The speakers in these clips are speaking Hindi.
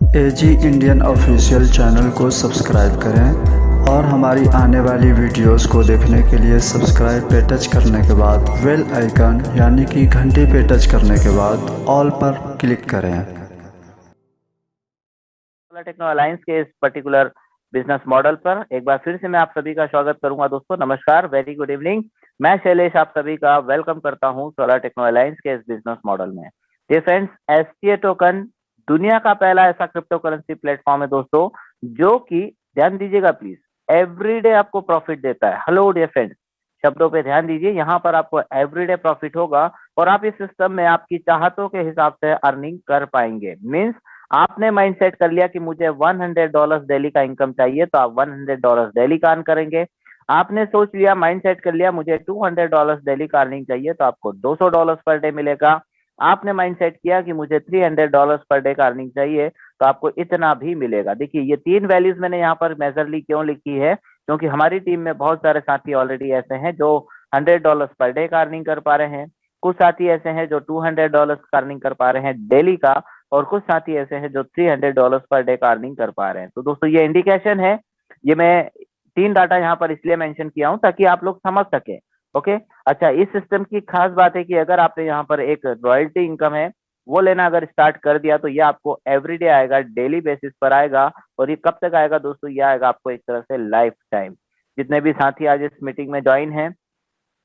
एजी इंडियन ऑफिशियल चैनल को सब्सक्राइब करें और हमारी आने वाली वीडियोस को देखने के लिए सब्सक्राइब पे टच करने के बाद बेल आइकन यानी कि घंटी पे टच करने के बाद ऑल पर क्लिक करें। सोलर टेक्नो अलायंस के इस पर्टिकुलर बिजनेस मॉडल पर एक बार फिर से मैं आप सभी का स्वागत करूंगा। दोस्तों नमस्कार, वेरी गुड इवनिंग। मैं शैलेश आप सभी का वेलकम करता हूं सोलर टेक्नो अलायंस के इस बिजनेस मॉडल में। डियर फ्रेंड्स, एसटीए टोकन दुनिया का पहला ऐसा क्रिप्टो करेंसी प्लेटफॉर्म है दोस्तों, जो कि ध्यान दीजिएगा प्लीज, एवरीडे आपको प्रॉफिट देता है। हेलो डियर फ्रेंड्स, शब्दों पे ध्यान दीजिए, यहाँ पर आपको एवरीडे प्रॉफिट होगा और आप इस सिस्टम में आपकी चाहतों के हिसाब से अर्निंग कर पाएंगे। मीन्स आपने माइंड सेट कर लिया कि मुझे $100 डेली का इनकम चाहिए, तो आप $100 डेली का अर्न करेंगे। आपने सोच लिया, माइंड सेट कर लिया, मुझे $200 डेली का अर्निंग चाहिए, तो आपको $200 पर डे मिलेगा। आपने माइंड सेट किया कि मुझे $300 पर डे का अर्निंग चाहिए, तो आपको इतना भी मिलेगा। देखिए, ये तीन वैल्यूज मैंने यहाँ पर मेजरली क्यों लिखी है, क्योंकि हमारी टीम में बहुत सारे साथी ऑलरेडी ऐसे हैं जो $100 पर डे का अर्निंग कर पा रहे हैं, कुछ साथी ऐसे हैं जो $200 का अर्निंग कर पा रहे हैं डेली का, और कुछ साथी ऐसे हैं जो $300 पर डे का अर्निंग कर पा रहे हैं। तो दोस्तों ये इंडिकेशन है, ये मैं तीन डाटा यहाँ पर इसलिए मेंशन किया हूँ ताकि आप लोग समझ सके। ओके, अच्छा, इस सिस्टम की खास बात है कि अगर आपने यहाँ पर एक रॉयल्टी इनकम है वो लेना अगर स्टार्ट कर दिया, तो ये आपको एवरीडे आएगा, डेली बेसिस पर आएगा। और ये कब तक आएगा दोस्तों? ये आएगा आपको एक तरह से लाइफ टाइम। जितने भी साथी आज इस मीटिंग में ज्वाइन हैं,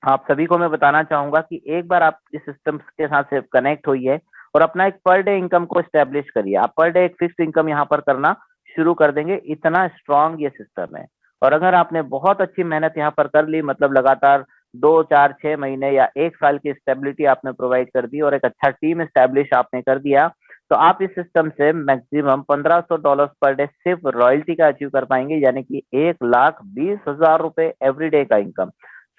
आप सभी को मैं बताना चाहूंगा कि एक बार आप इस सिस्टम के साथ से कनेक्ट होइए और अपना एक पर डे इनकम को स्टेब्लिश करिए। आप पर डे एक फिक्स्ड इनकम यहाँ पर करना शुरू कर देंगे, इतना स्ट्रांग ये सिस्टम है। और अगर आपने बहुत अच्छी मेहनत यहाँ पर कर ली, मतलब लगातार 2 4 6 महीने या एक साल की स्टेबिलिटी आपने प्रोवाइड कर दी और एक अच्छा टीम स्टैब्लिश आपने कर दिया, तो आप इस सिस्टम से मैक्सिमम $1500 पर डे सिर्फ रॉयल्टी का अचीव कर पाएंगे, यानी कि 1,20,000 रुपए एवरीडे का इनकम।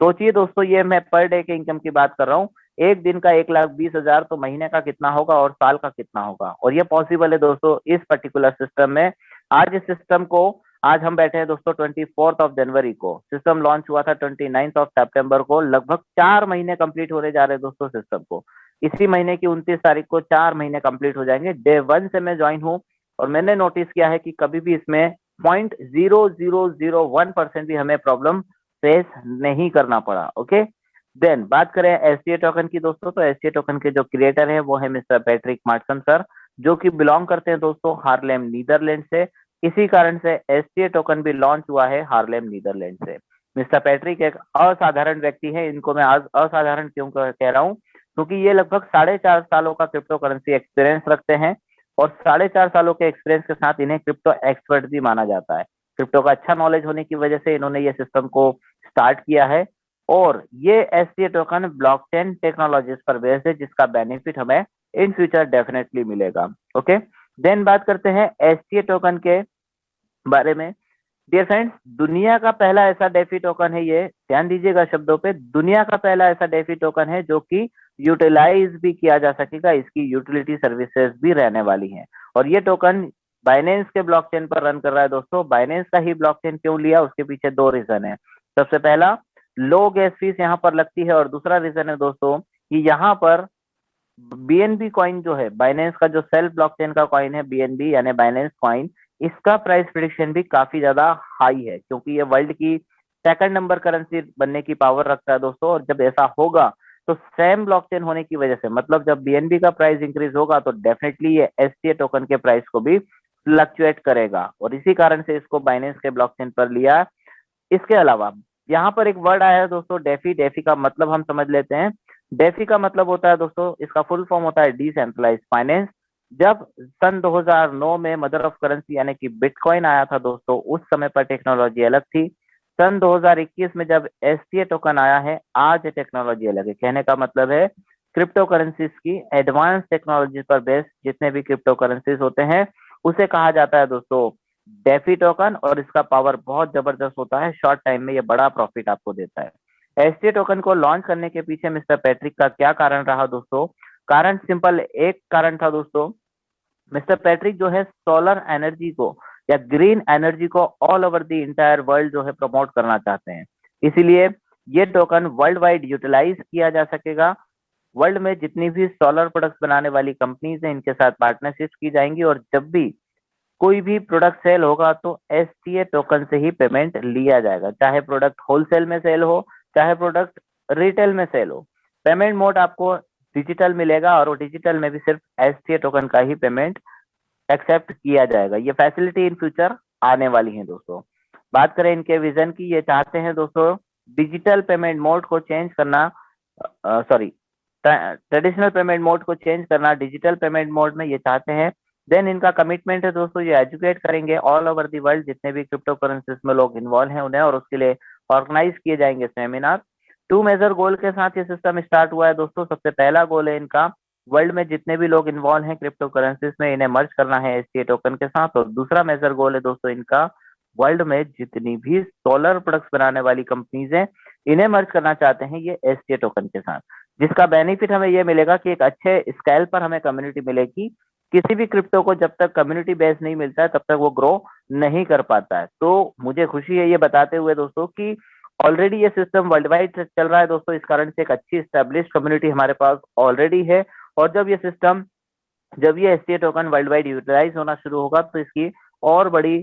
सोचिए दोस्तों, ये मैं पर डे के इनकम की बात कर रहा हूँ। एक दिन का 1,20,000, तो महीने का कितना होगा और साल का कितना होगा? और ये पॉसिबल है दोस्तों इस पर्टिकुलर सिस्टम में। आज इस सिस्टम को, आज हम बैठे हैं दोस्तों 24 जनवरी को, सिस्टम लॉन्च हुआ था 29 सितंबर को। लगभग 4 महीने कंप्लीट होने जा रहे हैं दोस्तों सिस्टम को। इसी महीने की 29 तारीख को 4 महीने कंप्लीट हो जाएंगे। डे 1 से मैं ज्वाइन हूँ और मैंने नोटिस किया है कि कभी भी इसमें 0.0001% भी हमें प्रॉब्लम फेस नहीं करना पड़ा। ओके, देन बात करें एसटीए टोकन की दोस्तों, तो एसटीए टोकन के जो क्रिएटर है वो है मिस्टर पैट्रिक मार्टसन सर, जो कि बिलोंग करते हैं दोस्तों हार्लेम नीदरलैंड से। इसी कारण से एसटीए टोकन भी लॉन्च हुआ है हार्लेम नीदरलैंड से। मिस्टर पैट्रिक एक असाधारण व्यक्ति है। इनको मैं आज असाधारण क्यों कह रहा हूँ, क्योंकि ये लगभग 4.5 सालों का क्रिप्टो करेंसी एक्सपीरियंस रखते हैं और 4.5 सालों के एक्सपीरियंस के साथ इन्हें क्रिप्टो एक्सपर्ट भी माना जाता है। क्रिप्टो का अच्छा नॉलेज होने की वजह से इन्होंने ये सिस्टम को स्टार्ट किया है और ये एसटीए टोकन ब्लॉकचेन टेक्नोलॉजीज पर बेस्ड है, जिसका बेनिफिट हमें इन फ्यूचर डेफिनेटली मिलेगा। ओके, देन बात करते हैं एसटीए टोकन के बारे में। डियर फ्रेंड्स, दुनिया का पहला ऐसा डेफी टोकन है ये, ध्यान दीजिएगा शब्दों पे, दुनिया का पहला ऐसा डेफी टोकन है जो कि यूटिलाइज भी किया जा सकेगा, इसकी यूटिलिटी सर्विसेज भी रहने वाली हैं। और ये टोकन बाइनेंस के ब्लॉकचेन पर रन कर रहा है दोस्तों। बाइनेंस का ही ब्लॉकचेन क्यों लिया, उसके पीछे दो रीजन है। सबसे पहला, लो गैस फीस यहाँ पर लगती है, और दूसरा रीजन है दोस्तों कि यहाँ पर बीएनबी कॉइन जो है, बाइनेंस का जो सेल्फ ब्लॉकचेन का कॉइन है बीएनबी यानी बाइनेंस कॉइन, इसका प्राइस प्रिडिक्शन भी काफी ज्यादा हाई है, क्योंकि ये वर्ल्ड की सेकंड नंबर करेंसी बनने की पावर रखता है दोस्तों। और जब ऐसा होगा तो सेम ब्लॉकचेन होने की वजह से, मतलब जब बीएनबी का प्राइस इंक्रीज होगा तो डेफिनेटली ये एसटीए टोकन के प्राइस को भी फ्लक्चुएट करेगा, और इसी कारण से इसको बाइनेंस के ब्लॉकचेन पर लिया। इसके अलावा यहाँ पर एक वर्ड आया है दोस्तों, डेफी। डेफी का मतलब हम समझ लेते हैं। डेफी का मतलब होता है दोस्तों, इसका फुल फॉर्म होता है डिसेंट्रलाइज फाइनेंस। जब सन 2009 में मदर ऑफ करेंसी यानी कि बिटकॉइन आया था दोस्तों, उस समय पर टेक्नोलॉजी अलग थी। सन 2021 में जब एसटीए टोकन आया है, आज टेक्नोलॉजी अलग है। कहने का मतलब है क्रिप्टो करेंसीज की एडवांस टेक्नोलॉजी पर बेस्ड जितने भी क्रिप्टो करेंसीज होते हैं उसे कहा जाता है दोस्तों डेफी टोकन, और इसका पावर बहुत जबरदस्त होता है। शॉर्ट टाइम में ये बड़ा प्रॉफिट आपको देता है। एसटीए टोकन को लॉन्च करने के पीछे मिस्टर पैट्रिक का क्या कारण रहा दोस्तों? कारण सिंपल, एक कारण था दोस्तों, मिस्टर पैट्रिक जो है सोलर एनर्जी को या ग्रीन एनर्जी को all over the entire world जो है प्रमोट करना चाहते हैं। इसीलिए ये टोकन वर्ल्ड वाइड यूटिलाइज किया जा सकेगा। वर्ल्ड में जितनी भी सोलर प्रोडक्ट्स बनाने वाली कंपनीज हैं, इनके साथ पार्टनरशिप की जाएंगी, और जब भी कोई भी प्रोडक्ट सेल होगा तो एसटीए टोकन से ही पेमेंट लिया जाएगा, चाहे प्रोडक्ट होलसेल में सेल हो, चाहे प्रोडक्ट रिटेल में सेल हो। पेमेंट मोड आपको डिजिटल मिलेगा और वो डिजिटल में भी सिर्फ एसटीए टोकन का ही पेमेंट एक्सेप्ट किया जाएगा। ये फैसिलिटी इन फ्यूचर आने वाली है दोस्तों। बात करें इनके विजन की, ये चाहते हैं दोस्तों डिजिटल पेमेंट मोड को चेंज करना, सॉरी ट्रेडिशनल पेमेंट मोड को चेंज करना डिजिटल पेमेंट मोड में ये चाहते हैं। देन इनका कमिटमेंट है दोस्तों, ये एजुकेट करेंगे ऑल ओवर दी वर्ल्ड जितने भी क्रिप्टो करेंसीज में लोग इन्वॉल्व हैं उन्हें, और उसके लिए ऑर्गेनाइज किए जाएंगे सेमिनार। 2 मेजर गोल के साथ ये सिस्टम स्टार्ट हुआ है दोस्तों। सबसे पहला गोल है इनका, वर्ल्ड में जितने भी लोग इन्वॉल्व हैं क्रिप्टो करेंसीज में इन्हें मर्ज करना है एसटीए टोकन के साथ। और दूसरा मेजर गोल है दोस्तों इनका, वर्ल्ड में जितनी भी सोलर प्रोडक्ट्स बनाने वाली कंपनीज हैं इन्हें मर्ज करना चाहते हैं ये एसटीए टोकन के साथ, जिसका बेनिफिट हमें ये मिलेगा कि एक अच्छे स्केल पर हमें कम्युनिटी मिलेगी। किसी भी क्रिप्टो को जब तक कम्युनिटी बेस नहीं मिलता है तब तक वो ग्रो नहीं कर पाता है। तो मुझे खुशी है ये बताते हुए दोस्तों कि ऑलरेडी ये सिस्टम वर्ल्ड वाइड चल रहा है दोस्तों। इस कारण से एक अच्छी स्टैब्लिश कम्युनिटी हमारे पास ऑलरेडी है, और जब ये STA token world wide utilize होना शुरू होगा तो इसकी और बड़ी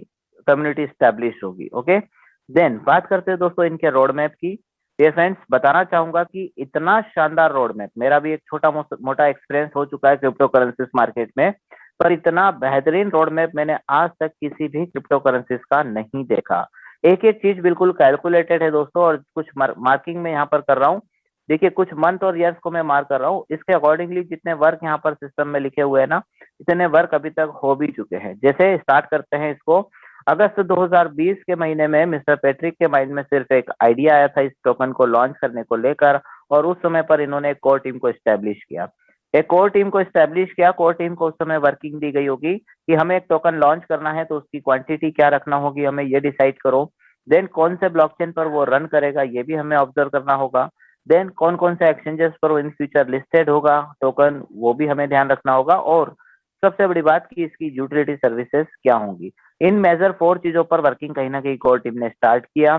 कम्युनिटी स्टैब्लिश होगी। ओके, देन बात करते हैं दोस्तों इनके रोड मैप की। डियर फ्रेंड्स, बताना चाहूंगा कि इतना शानदार रोड मैप, मेरा भी एक छोटा मोटा एक्सपीरियंस हो चुका है क्रिप्टो करेंसीज मार्केट में, पर इतना बेहतरीन रोड मैप मैंने आज तक किसी भी क्रिप्टो करेंसीज का नहीं देखा। एक एक चीज बिल्कुल कैलकुलेटेड है दोस्तों, और कुछ मार्किंग में यहाँ पर कर रहा हूँ। देखिए कुछ मंथ और ईयर्स को मैं मार्क कर रहा हूँ, इसके अकॉर्डिंगली जितने वर्क यहाँ पर सिस्टम में लिखे हुए हैं ना, इतने वर्क अभी तक हो भी चुके हैं। जैसे स्टार्ट करते हैं इसको, अगस्त 2020 के महीने में मिस्टर पैट्रिक के माइंड में सिर्फ एक आइडिया आया था इस टोकन को लॉन्च करने को लेकर, और उस समय पर इन्होंने एक कोर टीम को स्टैब्लिश किया। कोर टीम को उस समय वर्किंग दी गई होगी कि हमें एक टोकन लॉन्च करना है तो उसकी क्वांटिटी क्या रखना होगी, हमें ये डिसाइड करो। देन कौन से ब्लॉकचेन पर वो रन करेगा ये भी हमें ऑब्जर्व करना होगा। देन कौन कौन से एक्सचेंजेस पर वो इन फ्यूचर लिस्टेड होगा टोकन, वो भी हमें ध्यान रखना होगा। और सबसे बड़ी बात कि इसकी यूटिलिटी सर्विसेज क्या होंगी। इन मेजर 4 चीजों पर वर्किंग कहीं ना कहीं कोर टीम ने स्टार्ट किया।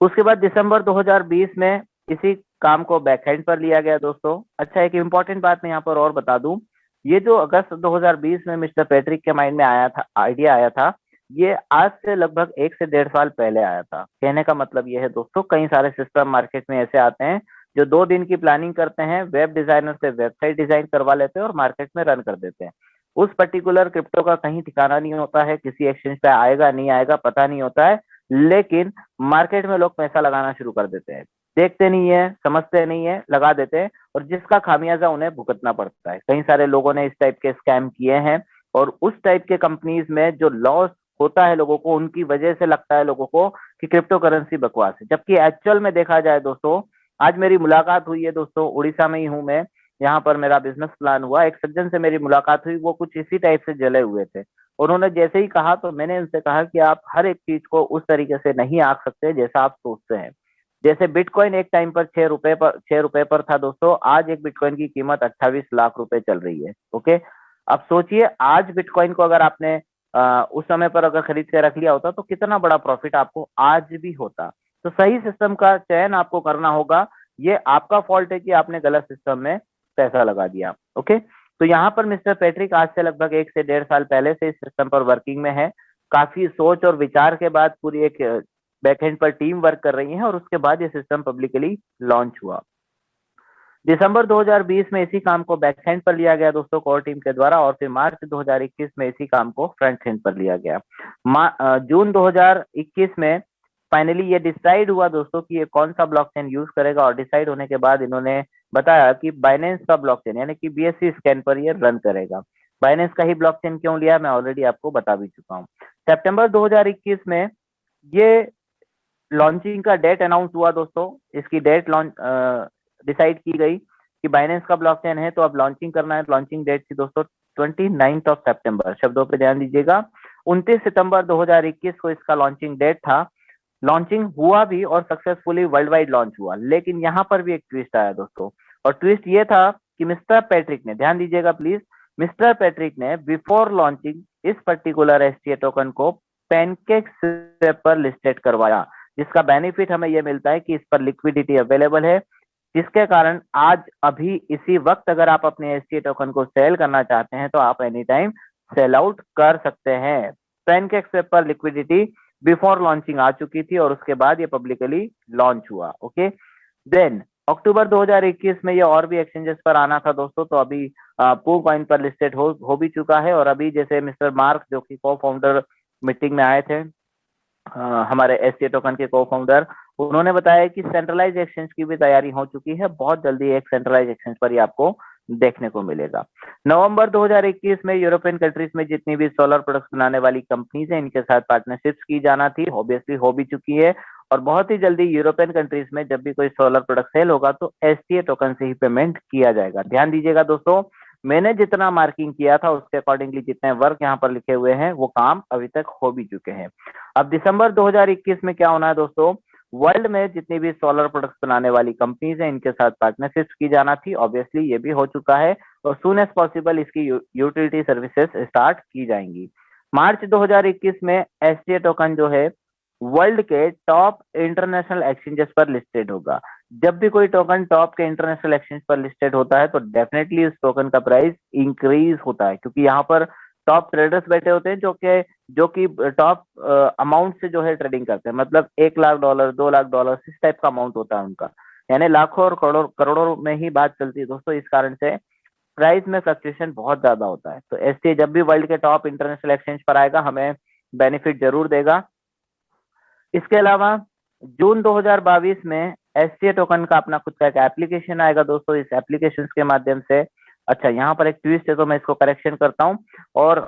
उसके बाद दिसंबर 2020 में इसी काम को बैकहैंड पर लिया गया दोस्तों। अच्छा, एक इंपॉर्टेंट बात मैं यहाँ पर और बता दूं, ये जो अगस्त 2020 में मिस्टर पैट्रिक के माइंड में आइडिया आया था, ये आज से लगभग 1 से 1.5 साल पहले आया था। कहने का मतलब ये है दोस्तों, कई सारे सिस्टम मार्केट में ऐसे आते हैं जो 2 दिन की प्लानिंग करते हैं, वेब डिजाइनर से वेबसाइट डिजाइन करवा लेते हैं और मार्केट में रन कर देते हैं। उस पर्टिकुलर क्रिप्टो का कहीं ठिकाना नहीं होता है, किसी एक्सचेंज पे आएगा नहीं आएगा पता नहीं होता है, लेकिन मार्केट में लोग पैसा लगाना शुरू कर देते हैं, देखते नहीं है, समझते नहीं है, लगा देते हैं, और जिसका खामियाजा उन्हें भुगतना पड़ता है। कई सारे लोगों ने इस टाइप के स्कैम किए हैं, और उस टाइप के कंपनीज में जो लॉस होता है लोगों को, उनकी वजह से लगता है लोगों को कि क्रिप्टो करेंसी बकवास है। जबकि एक्चुअल में देखा जाए दोस्तों, आज मेरी मुलाकात हुई है दोस्तों, उड़ीसा में ही हूं मैं, यहाँ पर मेरा बिजनेस प्लान हुआ, एक सज्जन से मेरी मुलाकात हुई, वो कुछ इसी टाइप से जले हुए थे। उन्होंने जैसे ही कहा तो मैंने उनसे कहा कि आप हर एक चीज को उस तरीके से नहीं आंक सकते जैसा आप सोचते हैं। जैसे बिटकॉइन एक टाइम पर 6 रुपए पर था दोस्तों, आज एक बिटकॉइन की कीमत 28 लाख रुपए चल रही है। ओके, अब सोचिए आज बिटकॉइन को अगर आपने उस समय पर अगर खरीद के रख लिया होता तो कितना बड़ा प्रॉफिट आपको आज भी होता। तो सही सिस्टम का चयन आपको करना होगा। ये आपका फॉल्ट है कि आपने गलत सिस्टम में पैसा लगा दिया। ओके, तो यहाँ पर मिस्टर पैट्रिक आज से लगभग 1 से 1.5 साल पहले से इस सिस्टम पर वर्किंग में है। काफी सोच और विचार के बाद पूरी एक बैकएंड पर टीम वर्क कर रही है, और उसके बाद ये सिस्टम पब्लिकली लॉन्च हुआ। दिसंबर 2020 में इसी काम को बैकएंड पर लिया गया दोस्तों कोर टीम के द्वारा, और फिर मार्च 2021 में इसी काम को फ्रंट एंड पर लिया गया। जून 2021 में फाइनली ये डिसाइड हुआ दोस्तों कि ये कौन सा ब्लॉकचेन यूज करेगा, और डिसाइड होने के बाद इन्होंने बताया कि बाइनेंस का ब्लॉकचेन यानी कि बीएससी स्कैन पर ये रन करेगा। बाइनेंस का ही ब्लॉकचेन क्यों लिया मैं ऑलरेडी आपको बता भी चुका हूँ। सितंबर 2021 में ये लॉन्चिंग का डेट अनाउंस हुआ दोस्तों। इसकी डेट डिसाइड की गई कि बाइनेंस का ब्लॉकचेन है तो अब लॉन्चिंग करना है। लॉन्चिंग डेट थी दोस्तों 29 सितंबर, शब्दों पे ध्यान दीजिएगा। 29 सितंबर 2021 को इसका लॉन्चिंग डेट था। लॉन्चिंग हुआ भी और सक्सेसफुली वर्ल्ड वाइड लॉन्च हुआ, लेकिन यहाँ पर भी एक ट्विस्ट आया दोस्तों, और ट्विस्ट ये था कि मिस्टर पैट्रिक ने, ध्यान दीजिएगा प्लीज, मिस्टर पैट्रिक ने बिफोर लॉन्चिंग इस पर्टिकुलर एसटीए टोकन को पैनकेक स्वेप पर लिस्टेड करवाया, जिसका बेनिफिट हमें यह मिलता है कि इस पर लिक्विडिटी अवेलेबल है, जिसके कारण आज अभी इसी वक्त अगर आप अपने एसटीए टोकन को सेल करना चाहते हैं तो आप एनी टाइम सेल आउट कर सकते हैं। पैनकेक्स पर लिक्विडिटी बिफोर लॉन्चिंग आ चुकी थी और उसके बाद ये पब्लिकली लॉन्च हुआ। ओके, देन अक्टूबर 2021 में ये और भी एक्सचेंजेस पर आना था दोस्तों, तो अभी पू कॉइन पर लिस्टेड हो भी चुका है। और अभी जैसे मिस्टर मार्क जो कि को फाउंडर मीटिंग में आए थे, हमारे एससीए टोकन के को फाउंडर, उन्होंने बताया कि सेंट्रलाइज एक्सचेंज की भी तैयारी हो चुकी है। बहुत जल्दी एक सेंट्रलाइज एक्सचेंज पर ही आपको देखने को मिलेगा। नवंबर 2021 में यूरोपियन कंट्रीज में जितनी भी सोलर प्रोडक्ट्स बनाने वाली कंपनीज हैं, इनके साथ पार्टनरशिप्स की जाना थी, ऑब्वियसली हो भी चुकी है। और बहुत ही जल्दी यूरोपियन कंट्रीज में जब भी कोई सोलर प्रोडक्ट सेल होगा तो एसटीए टोकन से ही पेमेंट किया जाएगा। ध्यान दीजिएगा दोस्तों, मैंने जितना मार्किंग किया था उसके अकॉर्डिंगली जितने वर्क यहाँ पर लिखे हुए हैं वो काम अभी तक हो भी चुके हैं। अब दिसंबर 2021 में क्या होना है दोस्तों, वर्ल्ड में जितनी भी सोलर प्रोडक्ट्स बनाने वाली कंपनीज हैं इनके साथ पार्टनरशिप की जाना थी, ऑब्वियसली ये भी हो चुका है। और सून एज पॉसिबल इसकी यूटिलिटी सर्विसेज स्टार्ट की जाएंगी। मार्च 2021 में एसटीए टोकन जो है वर्ल्ड के टॉप इंटरनेशनल एक्सचेंजेस पर लिस्टेड होगा। जब भी कोई टोकन टॉप के इंटरनेशनल एक्सचेंज पर लिस्टेड होता है तो डेफिनेटली उस टोकन का प्राइस इंक्रीज होता है, क्योंकि यहाँ पर टॉप ट्रेडर्स बैठे होते हैं जो कि टॉप अमाउंट से जो है ट्रेडिंग करते हैं। मतलब $1 लाख, $2 लाख इस टाइप का अमाउंट होता है उनका, यानी लाखों और करोड़ों में ही बात चलती है दोस्तों। इस कारण से प्राइस में फ्लक्चुएशन बहुत ज्यादा होता है। तो एसटीए जब भी वर्ल्ड के टॉप इंटरनेशनल एक्सचेंज पर आएगा हमें बेनिफिट जरूर देगा। इसके अलावा जून 2022 में एसटीए टोकन का अपना खुद का एक एप्लीकेशन आएगा दोस्तों। इस एप्लीकेशन के माध्यम से, अच्छा यहाँ पर एक ट्विस्ट है तो मैं इसको करेक्शन करता हूँ, और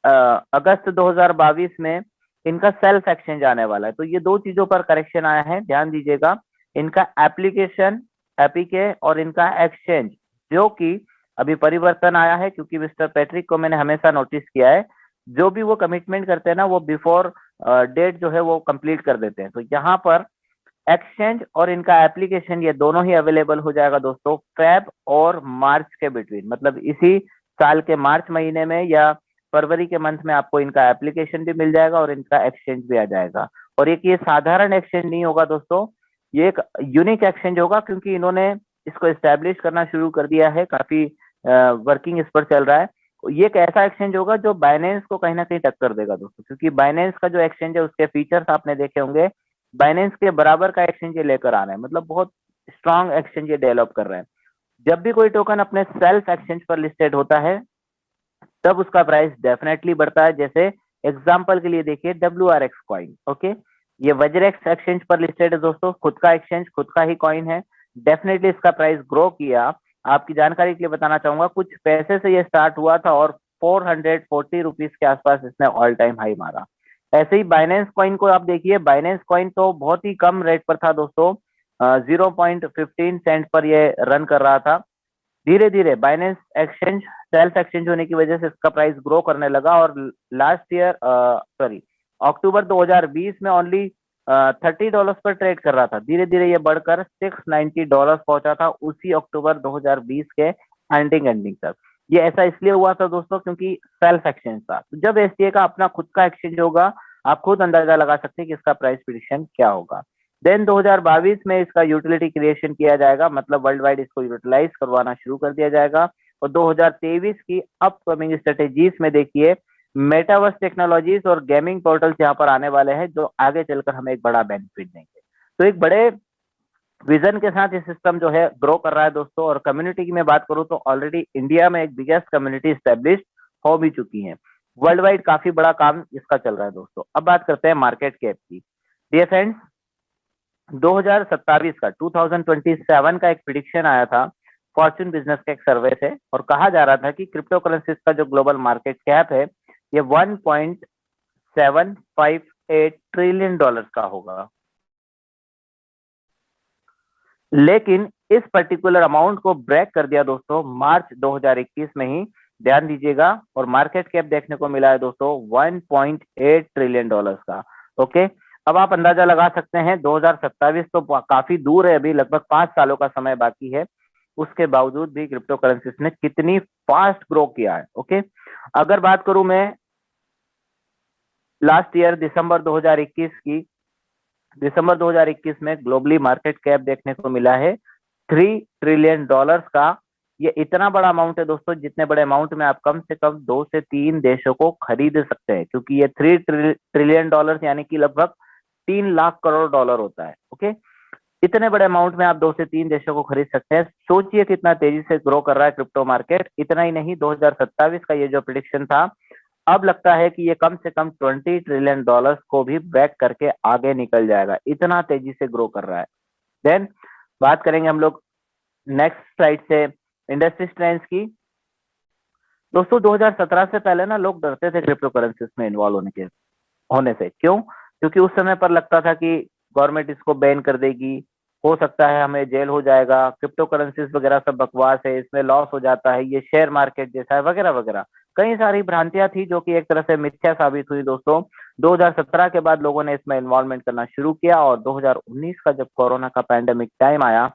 अगस्त 2022 में इनका सेल्फ एक्सचेंज आने वाला है। तो ये दो चीजों पर करेक्शन आया है, ध्यान दीजिएगा। इनका एप्लीकेशन एपीके और इनका एक्सचेंज, जो कि अभी परिवर्तन आया है, क्योंकि मिस्टर पैट्रिक को मैंने हमेशा नोटिस किया है जो भी वो कमिटमेंट करते हैं ना वो बिफोर डेट जो है वो कंप्लीट कर देते हैं। तो यहाँ पर एक्सचेंज और इनका एप्लीकेशन ये दोनों ही अवेलेबल हो जाएगा दोस्तों फेब और मार्च के बिटवीन। मतलब इसी साल के मार्च महीने में या फरवरी के मंथ में आपको इनका एप्लीकेशन भी मिल जाएगा और इनका एक्सचेंज भी आ जाएगा। और एक ये साधारण एक्सचेंज नहीं होगा दोस्तों, ये एक यूनिक एक्सचेंज होगा, क्योंकि इन्होंने इसको एस्टेब्लिश करना शुरू कर दिया है, काफी वर्किंग इस पर चल रहा है। ये एक ऐसा एक्सचेंज होगा जो बाइनेंस को कहीं ना कहीं टक्कर देगा दोस्तों, क्योंकि बाइनेंस का जो एक्सचेंज है उसके फीचर्स आपने देखे होंगे, बाइनेंस के बराबर का एक्सचेंज ये लेकर आ रहे हैं। मतलब बहुत स्ट्रांग एक्सचेंज ये डेवलप कर रहे हैं। जब भी कोई टोकन अपने सेल्फ एक्सचेंज पर लिस्टेड होता है तब उसका प्राइस डेफिनेटली बढ़ता है। जैसे एग्जांपल के लिए देखिए WRX कॉइन, ओके, ये वज्रेक्स एक्सचेंज पर लिस्टेड है दोस्तों, खुद का एक्सचेंज, खुद का ही कॉइन है। डेफिनेटली इसका प्राइस ग्रो किया। आपकी जानकारी के लिए बताना चाहूंगा, कुछ पैसे से ये स्टार्ट हुआ था और 440 रुपीज के आसपास इसने ऑल टाइम हाई मारा। ऐसे ही बाइनेंस कॉइन को आप देखिए, बाइनेंस कॉइन तो बहुत ही कम रेट पर था दोस्तों, 0.15 सेंट पर ये रन कर रहा था। धीरे धीरे बाइनेंस एक्सचेंज सेल्फ एक्सचेंज होने की वजह से इसका प्राइस ग्रो करने लगा और लास्ट ईयर अक्टूबर 2020 में ओनली $30 पर ट्रेड कर रहा था। धीरे धीरे ये बढ़कर $690 पहुंचा था उसी अक्टूबर 2020 के एंडिंग तक। ये ऐसा इसलिए हुआ था दोस्तों क्योंकि सेल्फ एक्सचेंज था। तो जब एसटीए का अपना खुद का एक्सचेंज होगा आप खुद अंदाजा लगा सकते हैं कि इसका प्राइस प्रेडिक्शन क्या होगा। देन 2022 में इसका यूटिलिटी क्रिएशन किया जाएगा, मतलब वर्ल्ड वाइड इसको यूटिलाइज करवाना शुरू कर दिया जाएगा। और 2023 की अपकमिंग स्ट्रेटेजीज में देखिए मेटावर्स टेक्नोलॉजीज और गेमिंग पोर्टल्स यहाँ पर आने वाले हैं जो आगे चलकर हमें एक बड़ा बेनिफिट देंगे। तो एक बड़े विजन के साथ ये सिस्टम जो है ग्रो कर रहा है दोस्तों। और कम्युनिटी की मैं बात करूं तो ऑलरेडी इंडिया में एक बिगेस्ट कम्युनिटी स्टैब्लिश हो भी चुकी है। वर्ल्ड वाइड काफी बड़ा काम इसका चल रहा है दोस्तों। अब बात करते हैं मार्केट कैप की। डियर फ्रेंड्स, 2027 का 2027 का एक प्रिडिक्शन आया था फॉर्च्यून बिजनेस के एक सर्वे से, और कहा जा रहा था कि क्रिप्टो करेंसीज का जो ग्लोबल मार्केट कैप है ये $1.758 ट्रिलियन का होगा। लेकिन इस पर्टिकुलर अमाउंट को ब्रेक कर दिया दोस्तों मार्च 2021 में ही, ध्यान दीजिएगा। और मार्केट कैप देखने को मिला है दोस्तों $1.8 ट्रिलियन का। ओके, अब आप अंदाजा लगा सकते हैं 2027 तो काफी दूर है, अभी लगभग 5 सालों का समय बाकी है। उसके बावजूद भी क्रिप्टो करेंसीज ने कितनी फास्ट ग्रो किया है। ओके, अगर बात करूं मैं लास्ट ईयर दिसंबर 2021 में ग्लोबली मार्केट कैप देखने को मिला है $3 ट्रिलियन का, ये इतना बड़ा अमाउंट है दोस्तों, जितने बड़े अमाउंट में आप कम से कम 2 से 3 देशों को खरीद सकते हैं, क्योंकि ये $3 ट्रिलियन यानी कि लगभग 3 लाख करोड़ होता है। ओके, इतने बड़े अमाउंट में आप 2 से 3 देशों को खरीद सकते हैं। सोचिए कितना तेजी से ग्रो कर रहा है क्रिप्टो मार्केट। इतना ही नहीं, 2027 का ये जो प्रिडिक्शन था, अब लगता है कि ये कम से कम $20 ट्रिलियन को भी ब्रेक करके आगे निकल जाएगा, इतना तेजी से ग्रो कर रहा है। देन बात करेंगे हम लोग नेक्स्ट स्लाइड से इंडस्ट्री ट्रेंड्स की। दोस्तों 2017 से पहले ना लोग डरते थे क्रिप्टो करेंसीज में इन्वॉल्व होने से। क्यों? क्योंकि उस समय पर लगता था कि गवर्नमेंट इसको बैन कर देगी, हो सकता है हमें जेल हो जाएगा, क्रिप्टो करेंसीज वगैरह सब बकवास है, इसमें लॉस हो जाता है, ये शेयर मार्केट जैसा है, वगैरह वगैरह। कई सारी भ्रांतियां थी जो कि एक तरह से मिथ्या साबित हुई दोस्तों। 2017 के बाद लोगों ने इसमें इन्वॉल्वमेंट करना शुरू किया, और 2019 का जब कोरोना का पैंडेमिक टाइम आया,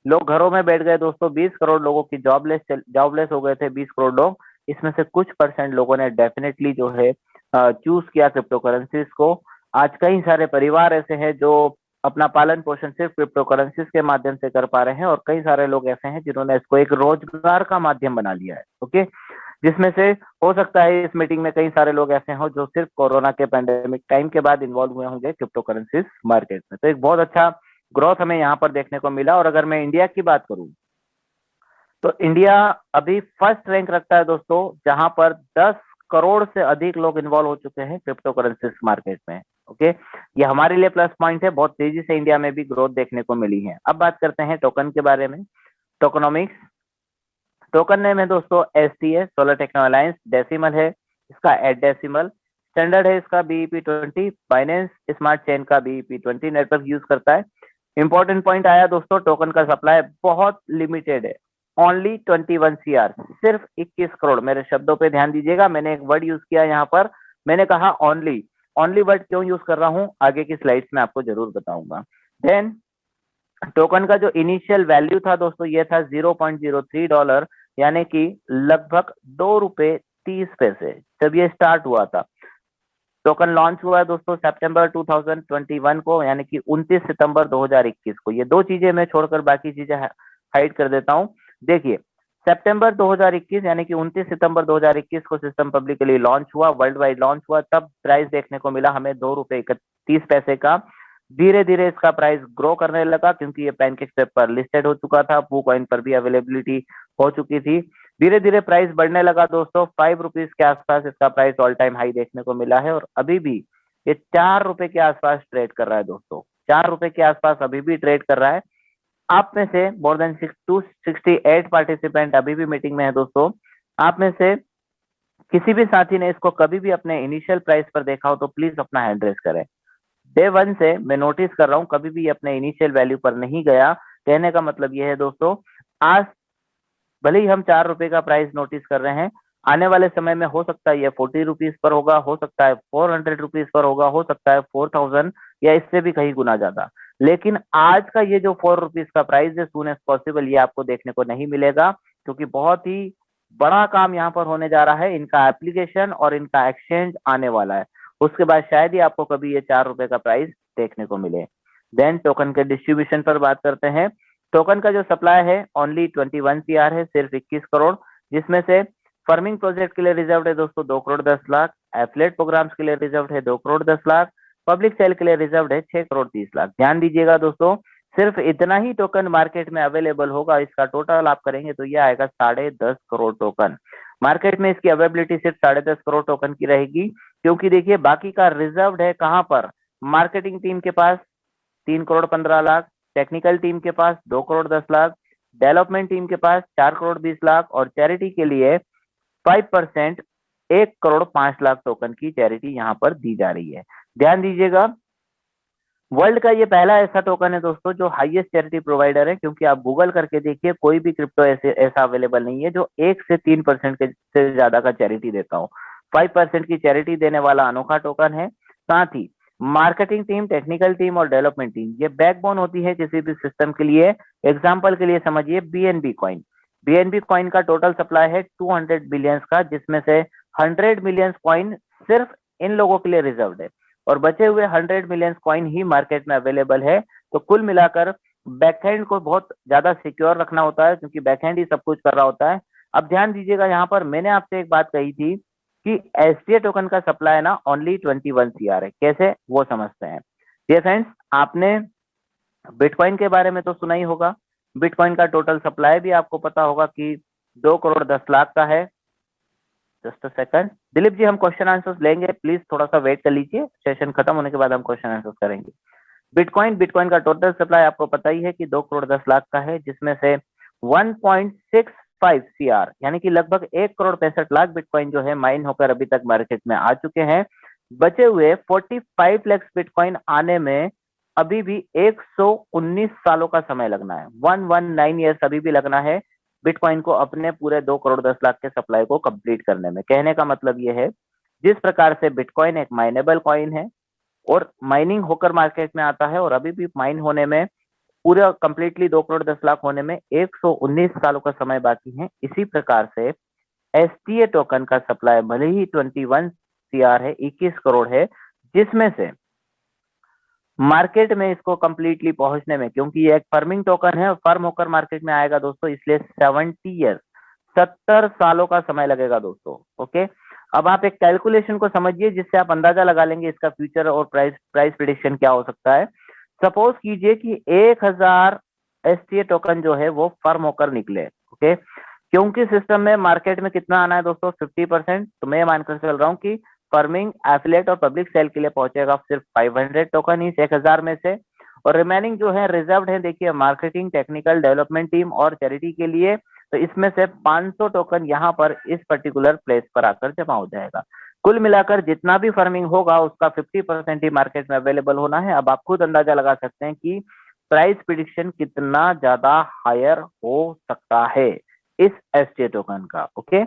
लोग घरों में बैठ गए दोस्तों। 20 करोड़ लोगों की जॉबलेस हो गए थे, 20 करोड़ लोग। इसमें से कुछ परसेंट लोगों ने डेफिनेटली जो है चूज किया क्रिप्टो करेंसीज को। आज कई सारे परिवार ऐसे हैं जो अपना पालन पोषण सिर्फ क्रिप्टो करेंसीज के माध्यम से कर पा रहे हैं, और कई सारे लोग ऐसे हैं जिन्होंने इसको एक रोजगार का माध्यम बना लिया है। ओके, जिसमें से हो सकता है इस मीटिंग में कई सारे लोग ऐसे हों जो सिर्फ कोरोना के पैंडेमिक टाइम के बाद इन्वॉल्व हुए होंगे क्रिप्टो करेंसीज मार्केट में। तो एक बहुत अच्छा ग्रोथ हमें यहाँ पर देखने को मिला। और अगर मैं इंडिया की बात करूं, तो इंडिया अभी फर्स्ट रैंक रखता है दोस्तों, जहां पर 10 करोड़ से अधिक लोग इन्वॉल्व हो चुके हैं क्रिप्टो करेंसीज मार्केट में। ओके, ये हमारे लिए प्लस पॉइंट है। बहुत तेजी से इंडिया में भी ग्रोथ देखने को मिली है। अब बात करते हैं टोकन के बारे में। टोकनोमिक्स, टोकन नेम है दोस्तों STA, solar techno alliance. Decimal है इसका 8 डेसिमल। स्टैंडर्ड है इसका BEP20। बाइनेंस स्मार्ट चेन का BEP20 नेटवर्क यूज करता है। इंपॉर्टेंट पॉइंट आया दोस्तों, टोकन का सप्लाई बहुत लिमिटेड है, ओनली 21 CR, सिर्फ 21 करोड़। मेरे शब्दों पे ध्यान दीजिएगा, मैंने एक वर्ड यूज किया यहाँ पर, मैंने कहा ओनली। ओनली वर्ड क्यों यूज कर रहा हूं, आगे की स्लाइड्स में आपको जरूर बताऊंगा। देन टोकन का जो इनिशियल वैल्यू था दोस्तों, ये था $0.03, यानी कि लगभग ₹2.30 जब ये स्टार्ट हुआ था। टोकन लॉन्च हुआ है दोस्तों सितंबर 2021 को, यानी कि 29 सितंबर 2021 को। ये दो चीजें मैं छोड़कर बाकी चीजें हाइड कर देता हूं। देखिए, सितंबर 2021 यानी कि 29 सितंबर 2021 को सिस्टम पब्लिकली लॉन्च हुआ, वर्ल्ड वाइड लॉन्च हुआ। तब प्राइस देखने को मिला हमें ₹2.31 का। धीरे धीरे इसका प्राइस ग्रो करने लगा, क्योंकि ये पैनकेकस्वेप पर लिस्टेड हो चुका था, वूकॉइन पर भी अवेलेबिलिटी हो चुकी थी। धीरे धीरे प्राइस बढ़ने लगा दोस्तों। ₹5 के आसपास इसका प्राइस ऑल टाइम हाई देखने को मिला है, और अभी भी ये ₹4 के आसपास ट्रेड कर रहा है दोस्तों। ₹4 के आसपास अभी भी ट्रेड कर रहा है। आप में से मोर देन 268 पार्टिसिपेंट अभी भी मीटिंग में है दोस्तों। आप में से किसी भी साथी ने इसको कभी भी अपने इनिशियल प्राइस पर देखा हो तो प्लीज अपना हैंड रेज करें। डे 1 से मैं नोटिस कर रहा हूं कभी भी अपने इनिशियल वैल्यू पर नहीं गया। कहने का मतलब यह है दोस्तों, आज भले ही हम ₹4 का प्राइस नोटिस कर रहे हैं, आने वाले समय में हो सकता है ये ₹40 पर होगा, हो सकता है ₹400 पर होगा, हो सकता है 4000 या इससे भी कहीं गुना ज्यादा। लेकिन आज का ये जो ₹4 का प्राइस है, सून एज पॉसिबल ये आपको देखने को नहीं मिलेगा, क्योंकि बहुत ही बड़ा काम यहाँ पर होने जा रहा है। इनका एप्लीकेशन और इनका एक्सचेंज आने वाला है, उसके बाद शायद ही आपको कभी ये ₹4 का प्राइस देखने को मिले। देन टोकन के डिस्ट्रीब्यूशन पर बात करते हैं। टोकन का जो सप्लाई है ओनली 21 CR है, सिर्फ 21 करोड़, जिसमें से फर्मिंग प्रोजेक्ट के लिए रिजर्व है दोस्तों 2 करोड़ 10 लाख, एफलेट प्रोग्राम्स के लिए रिजर्व है 2 करोड़ 10 लाख, पब्लिक सेल के लिए रिजर्व है 6 करोड़ 30 लाख। ध्यान दीजिएगा दोस्तों, सिर्फ इतना ही टोकन मार्केट में अवेलेबल होगा। इसका टोटल आप करेंगे तो ये आएगा 10.5 करोड़ टोकन। मार्केट में इसकी अवेलेबिलिटी सिर्फ 10.5 करोड़ टोकन की रहेगी, क्योंकि देखिए बाकी का रिजर्व है कहां पर, मार्केटिंग टीम के पास 3 करोड़ 15 लाख, टेक्निकल टीम के पास 2 करोड़ 10 लाख, डेवलपमेंट टीम के पास 4 करोड़ 20 लाख, और चैरिटी के लिए 5% 1 करोड़ 5 लाख टोकन की चैरिटी यहाँ पर दी जा रही है। ध्यान दीजिएगा, वर्ल्ड का ये पहला ऐसा टोकन है दोस्तों जो हाईएस्ट चैरिटी प्रोवाइडर है, क्योंकि आप गूगल करके देखिए कोई भी क्रिप्टो ऐसा अवेलेबल नहीं है जो 1 से 3% से ज्यादा का चैरिटी देता हो। 5% की चैरिटी देने वाला अनोखा टोकन है। साथ ही मार्केटिंग टीम, टेक्निकल टीम और डेवलपमेंट टीम ये बैकबोन होती है किसी भी सिस्टम के लिए। एग्जाम्पल के लिए समझिए BNB कॉइन। BNB कॉइन का टोटल सप्लाई है 200 बिलियंस का, जिसमें से 100 मिलियंस कॉइन सिर्फ इन लोगों के लिए रिजर्व है, और बचे हुए 100 मिलियंस कॉइन ही मार्केट में अवेलेबल है। तो कुल मिलाकर बैकहैंड को बहुत ज्यादा सिक्योर रखना होता है, क्योंकि बैकहैंड ही सब कुछ कर रहा होता है। अब ध्यान दीजिएगा, यहाँ पर मैंने आपसे एक बात कही थी कि एसटीए टोकन का सप्लाई ना ओनली 21 सीआर है। कैसे, वो समझते हैं। डियर फ्रेंड्स, आपने बिटकॉइन के बारे में तो सुना ही होगा। बिटकॉइन का टोटल सप्लाई भी आपको पता होगा कि 2 करोड़ 10 लाख का है। Just a second Dilip ji, हम क्वेश्चन आंसर्स लेंगे, प्लीज थोड़ा सा वेट कर लीजिए, सेशन खत्म होने के बाद हम क्वेश्चन आंसर्स करेंगे। बिटकॉइन का टोटल सप्लाई आपको पता ही है कि 2 करोड़ 10 लाख का है, जिसमें से 1.65 सीआर यानी कि लगभग 1 करोड़ 65 लाख बिटकॉइन जो है माइन होकर अभी तक मार्केट में आ चुके हैं। बचे हुए 45 लाख बिटकॉइन आने में अभी भी 119 सालों का समय लगना है। 119 ईयर्स अभी भी लगना है बिटकॉइन को अपने पूरे 2 करोड़ 10 लाख के सप्लाई को कंप्लीट करने में। कहने का मतलब यह है, जिस प्रकार से बिटकॉइन एक माइनेबल कॉइन है और माइनिंग होकर मार्केट में आता है, और अभी भी माइन होने में पूरा कंप्लीटली 2 करोड़ 10 लाख होने में 119 सालों का समय बाकी है, इसी प्रकार से एसटीए टोकन का सप्लाई भले ही 21 सीआर है, 21 करोड़ है, जिसमें से मार्केट में इसको कंप्लीटली पहुंचने में, क्योंकि ये एक फर्मिंग टोकन है और फर्म होकर मार्केट में आएगा दोस्तों, इसलिए 70 ईयर्स 70 सालों का समय लगेगा दोस्तों। ओके, अब आप एक कैलकुलेशन को समझिए जिससे आप अंदाजा लगा लेंगे इसका फ्यूचर और प्राइस प्रिडिक्शन क्या हो सकता है। सपोज कीजिए कि 1000 एसटीए टोकन जो है वो फर्म होकर निकले। ओके, क्योंकि सिस्टम में मार्केट में कितना आना है दोस्तों, 50%, तो मैं मानकर चल रहा हूँ कि फर्मिंग, एफिलेट और पब्लिक सेल के लिए पहुंचेगा सिर्फ 500 टोकन इस 1000 में से, और रिमेनिंग जो है रिजर्व्ड है, देखिए, मार्केटिंग, टेक्निकल डेवलपमेंट टीम और चैरिटी के लिए। तो इसमें से 500 टोकन यहाँ पर इस पर्टिकुलर प्लेस पर आकर जमा हो जाएगा। कुल मिलाकर जितना भी फर्मिंग होगा उसका 50% ही मार्केट में अवेलेबल होना है। अब आप खुद अंदाजा लगा सकते हैं कि प्राइस प्रिडिक्शन कितना ज्यादा हायर हो सकता है इस एसटीए टोकन का। ओके,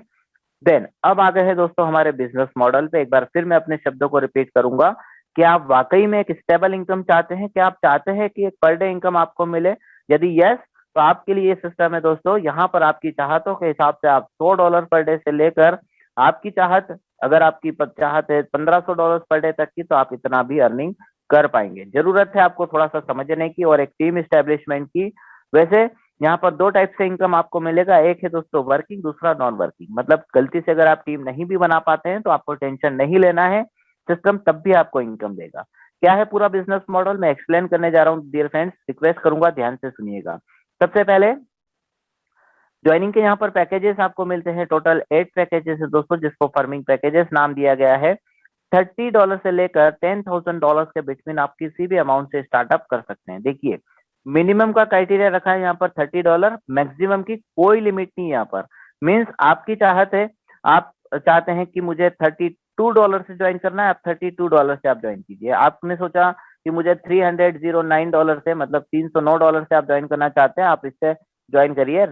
देन अब आ गए हैं दोस्तों हमारे बिजनेस मॉडल पे। एक बार फिर मैं अपने शब्दों को रिपीट करूंगा कि आप वाकई में एक स्टेबल इनकम चाहते हैं, क्या आप चाहते हैं कि एक पर डे इनकम आपको मिले? यदि यस, तो आपके लिए ये सिस्टम है दोस्तों। यहाँ पर आपकी चाहतों के हिसाब से आप $100 पर डे से लेकर आपकी चाहत, अगर आपकी चाहत है $1500 पर डे तक की, तो आप इतना भी अर्निंग कर पाएंगे। जरूरत है आपको थोड़ा सा समझने की और एक टीम इस्टेब्लिशमेंट की। वैसे यहाँ पर 2 टाइप से इनकम आपको मिलेगा, एक है दोस्तों वर्किंग, दूसरा नॉन वर्किंग। मतलब गलती से अगर आप टीम नहीं भी बना पाते हैं तो आपको टेंशन नहीं लेना है, सिस्टम तब भी आपको इनकम देगा। क्या है पूरा बिजनेस मॉडल, मैं एक्सप्लेन करने जा रहा हूँ डियर फ्रेंड्स, रिक्वेस्ट करूंगा ध्यान से सुनिएगा। सबसे पहले ज्वाइनिंग के यहाँ पर पैकेजेस आपको मिलते हैं, टोटल 8 पैकेजेस है दोस्तों, जिसको फर्मिंग पैकेजेस नाम दिया गया है। $30 से लेकर $10,000 के बिटवीन आप किसी भी अमाउंट से स्टार्टअप कर सकते हैं। देखिए, मिनिमम का क्राइटेरिया रखा है यहाँ पर $30, मैक्सिमम की कोई लिमिट नहीं है यहाँ पर। मीन्स आपकी चाहत है, आप चाहते हैं कि मुझे $32 से ज्वाइन करना है, आप $32 से आप ज्वाइन कीजिए। आपने सोचा कि मुझे $309 से, मतलब $309 से आप ज्वाइन करना चाहते हैं, आप इससे ज्वाइन करिए।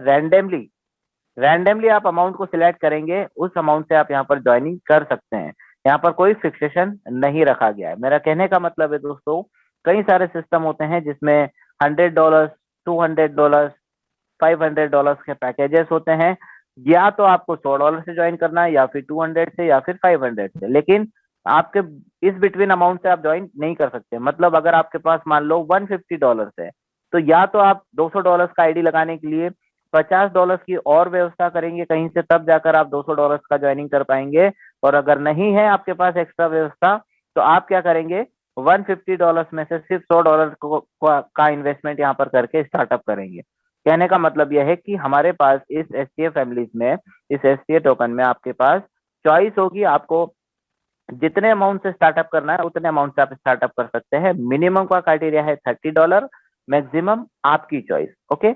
रैंडमली आप अमाउंट को सिलेक्ट करेंगे, उस अमाउंट से आप यहाँ पर ज्वाइनिंग कर सकते हैं। यहाँ पर कोई फिक्सेशन नहीं रखा गया है। मेरा कहने का मतलब है दोस्तों, कई सारे सिस्टम होते हैं जिसमें $100, $200, $500 के पैकेजेस होते हैं। या तो आपको $100 से ज्वाइन करना है, या फिर 200 से, या फिर 500 से, लेकिन आपके इस बिटवीन अमाउंट से आप ज्वाइन नहीं कर सकते। मतलब अगर आपके पास मान लो $150 है, तो या तो आप $200 का आईडी लगाने के लिए $50 की और व्यवस्था करेंगे कहीं से, तब जाकर आप $200 का ज्वाइनिंग कर पाएंगे। और अगर नहीं है आपके पास एक्स्ट्रा व्यवस्था, तो आप क्या करेंगे, $150 में से सिर्फ $100 का इन्वेस्टमेंट यहाँ पर करके स्टार्टअप करेंगे। कहने का मतलब यह है कि हमारे पास इस एसटीए फैमिलीज में, इस एसटीए टोकन में आपके पास चॉइस होगी। आपको जितने अमाउंट से स्टार्टअप करना है उतने अमाउंट से आप स्टार्टअप कर सकते हैं। मिनिमम का क्राइटेरिया है $30, मैक्सिमम आपकी चॉइस। ओके,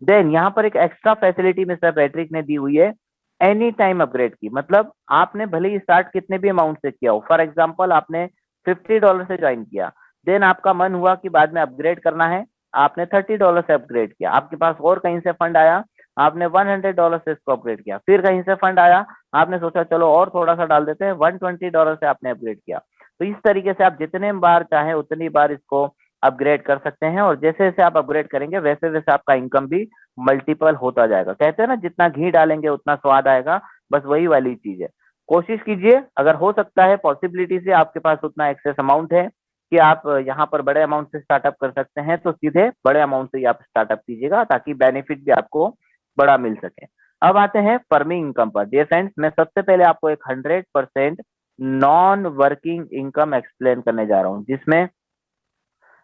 देन यहाँ पर एक एक्स्ट्रा फैसिलिटी मिस्टर पैट्रिक ने दी हुई है, एनी टाइम अपग्रेड की। मतलब आपने भले ही स्टार्ट कितने भी अमाउंट से किया हो, फॉर एग्जांपल आपने $50 से ज्वाइन किया, देन आपका मन हुआ कि बाद में अपग्रेड करना है, आपने $30 से अपग्रेड किया, आपके पास और कहीं से फंड आया, आपने $100 से इसको अपग्रेड किया, फिर कहीं से फंड आया, आपने सोचा चलो और थोड़ा सा डाल देते हैं, $120 से आपने अपग्रेड किया। तो इस तरीके से आप जितने बार चाहे उतनी बार इसको अपग्रेड कर सकते हैं, और जैसे जैसे आप अपग्रेड करेंगे वैसे वैसे आपका इनकम भी मल्टीपल होता जाएगा। कहते हैं ना, जितना घी डालेंगे उतना स्वाद आएगा, बस वही वाली चीज है। कोशिश कीजिए, अगर हो सकता है, पॉसिबिलिटी से आपके पास उतना एक्सेस अमाउंट है, कि आप यहाँ पर बड़े अमाउंट से स्टार्टअप कर सकते हैं, तो सीधे बड़े अमाउंट से ही आप स्टार्टअप कीजिएगा ताकि बेनिफिट भी आपको बड़ा मिल सके। अब आते हैं फर्मिंग इनकम पर। डियर फ्रेंड्स, मैं सबसे पहले आपको एक 100% नॉन वर्किंग इनकम एक्सप्लेन करने जा रहा हूँ, जिसमें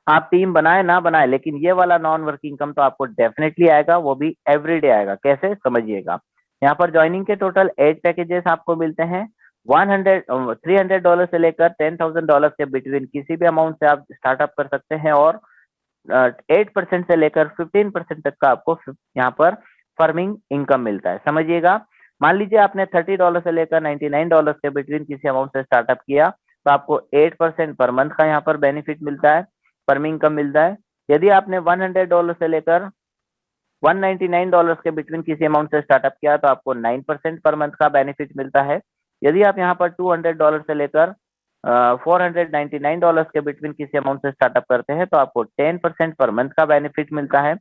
आप टीम बनाए ना बनाए, लेकिन ये वाला नॉन वर्किंग इनकम तो आपको डेफिनेटली आएगा, वो भी एवरीडे आएगा। कैसे, समझिएगा। यहाँ पर ज्वाइनिंग के टोटल 8 पैकेजेस आपको मिलते हैं। 300 डॉलर से लेकर $10,000 के बिटवीन किसी भी अमाउंट से आप स्टार्टअप कर सकते हैं, और 8% से लेकर 15% तक का आपको यहाँ पर फर्मिंग इनकम मिलता है। समझिएगा, मान लीजिए आपने $30 से लेकर $99 के बिटवीन किसी अमाउंट से स्टार्टअप किया, तो आपको 8% पर मंथ का यहाँ पर बेनिफिट मिलता है, फर्मिंग इनकम मिलता है। यदि आपने $100 से लेकर $199 के बिटवीन किसी अमाउंट से स्टार्टअप किया, तो आपको 9% पर मंथ का बेनिफिट मिलता है। यदि आप यहाँ पर $200 से लेकर $499 के बिटवीन किसी अमाउंट से स्टार्टअप करते हैं, तो आपको 10% पर मंथ का बेनिफिट मिलता है।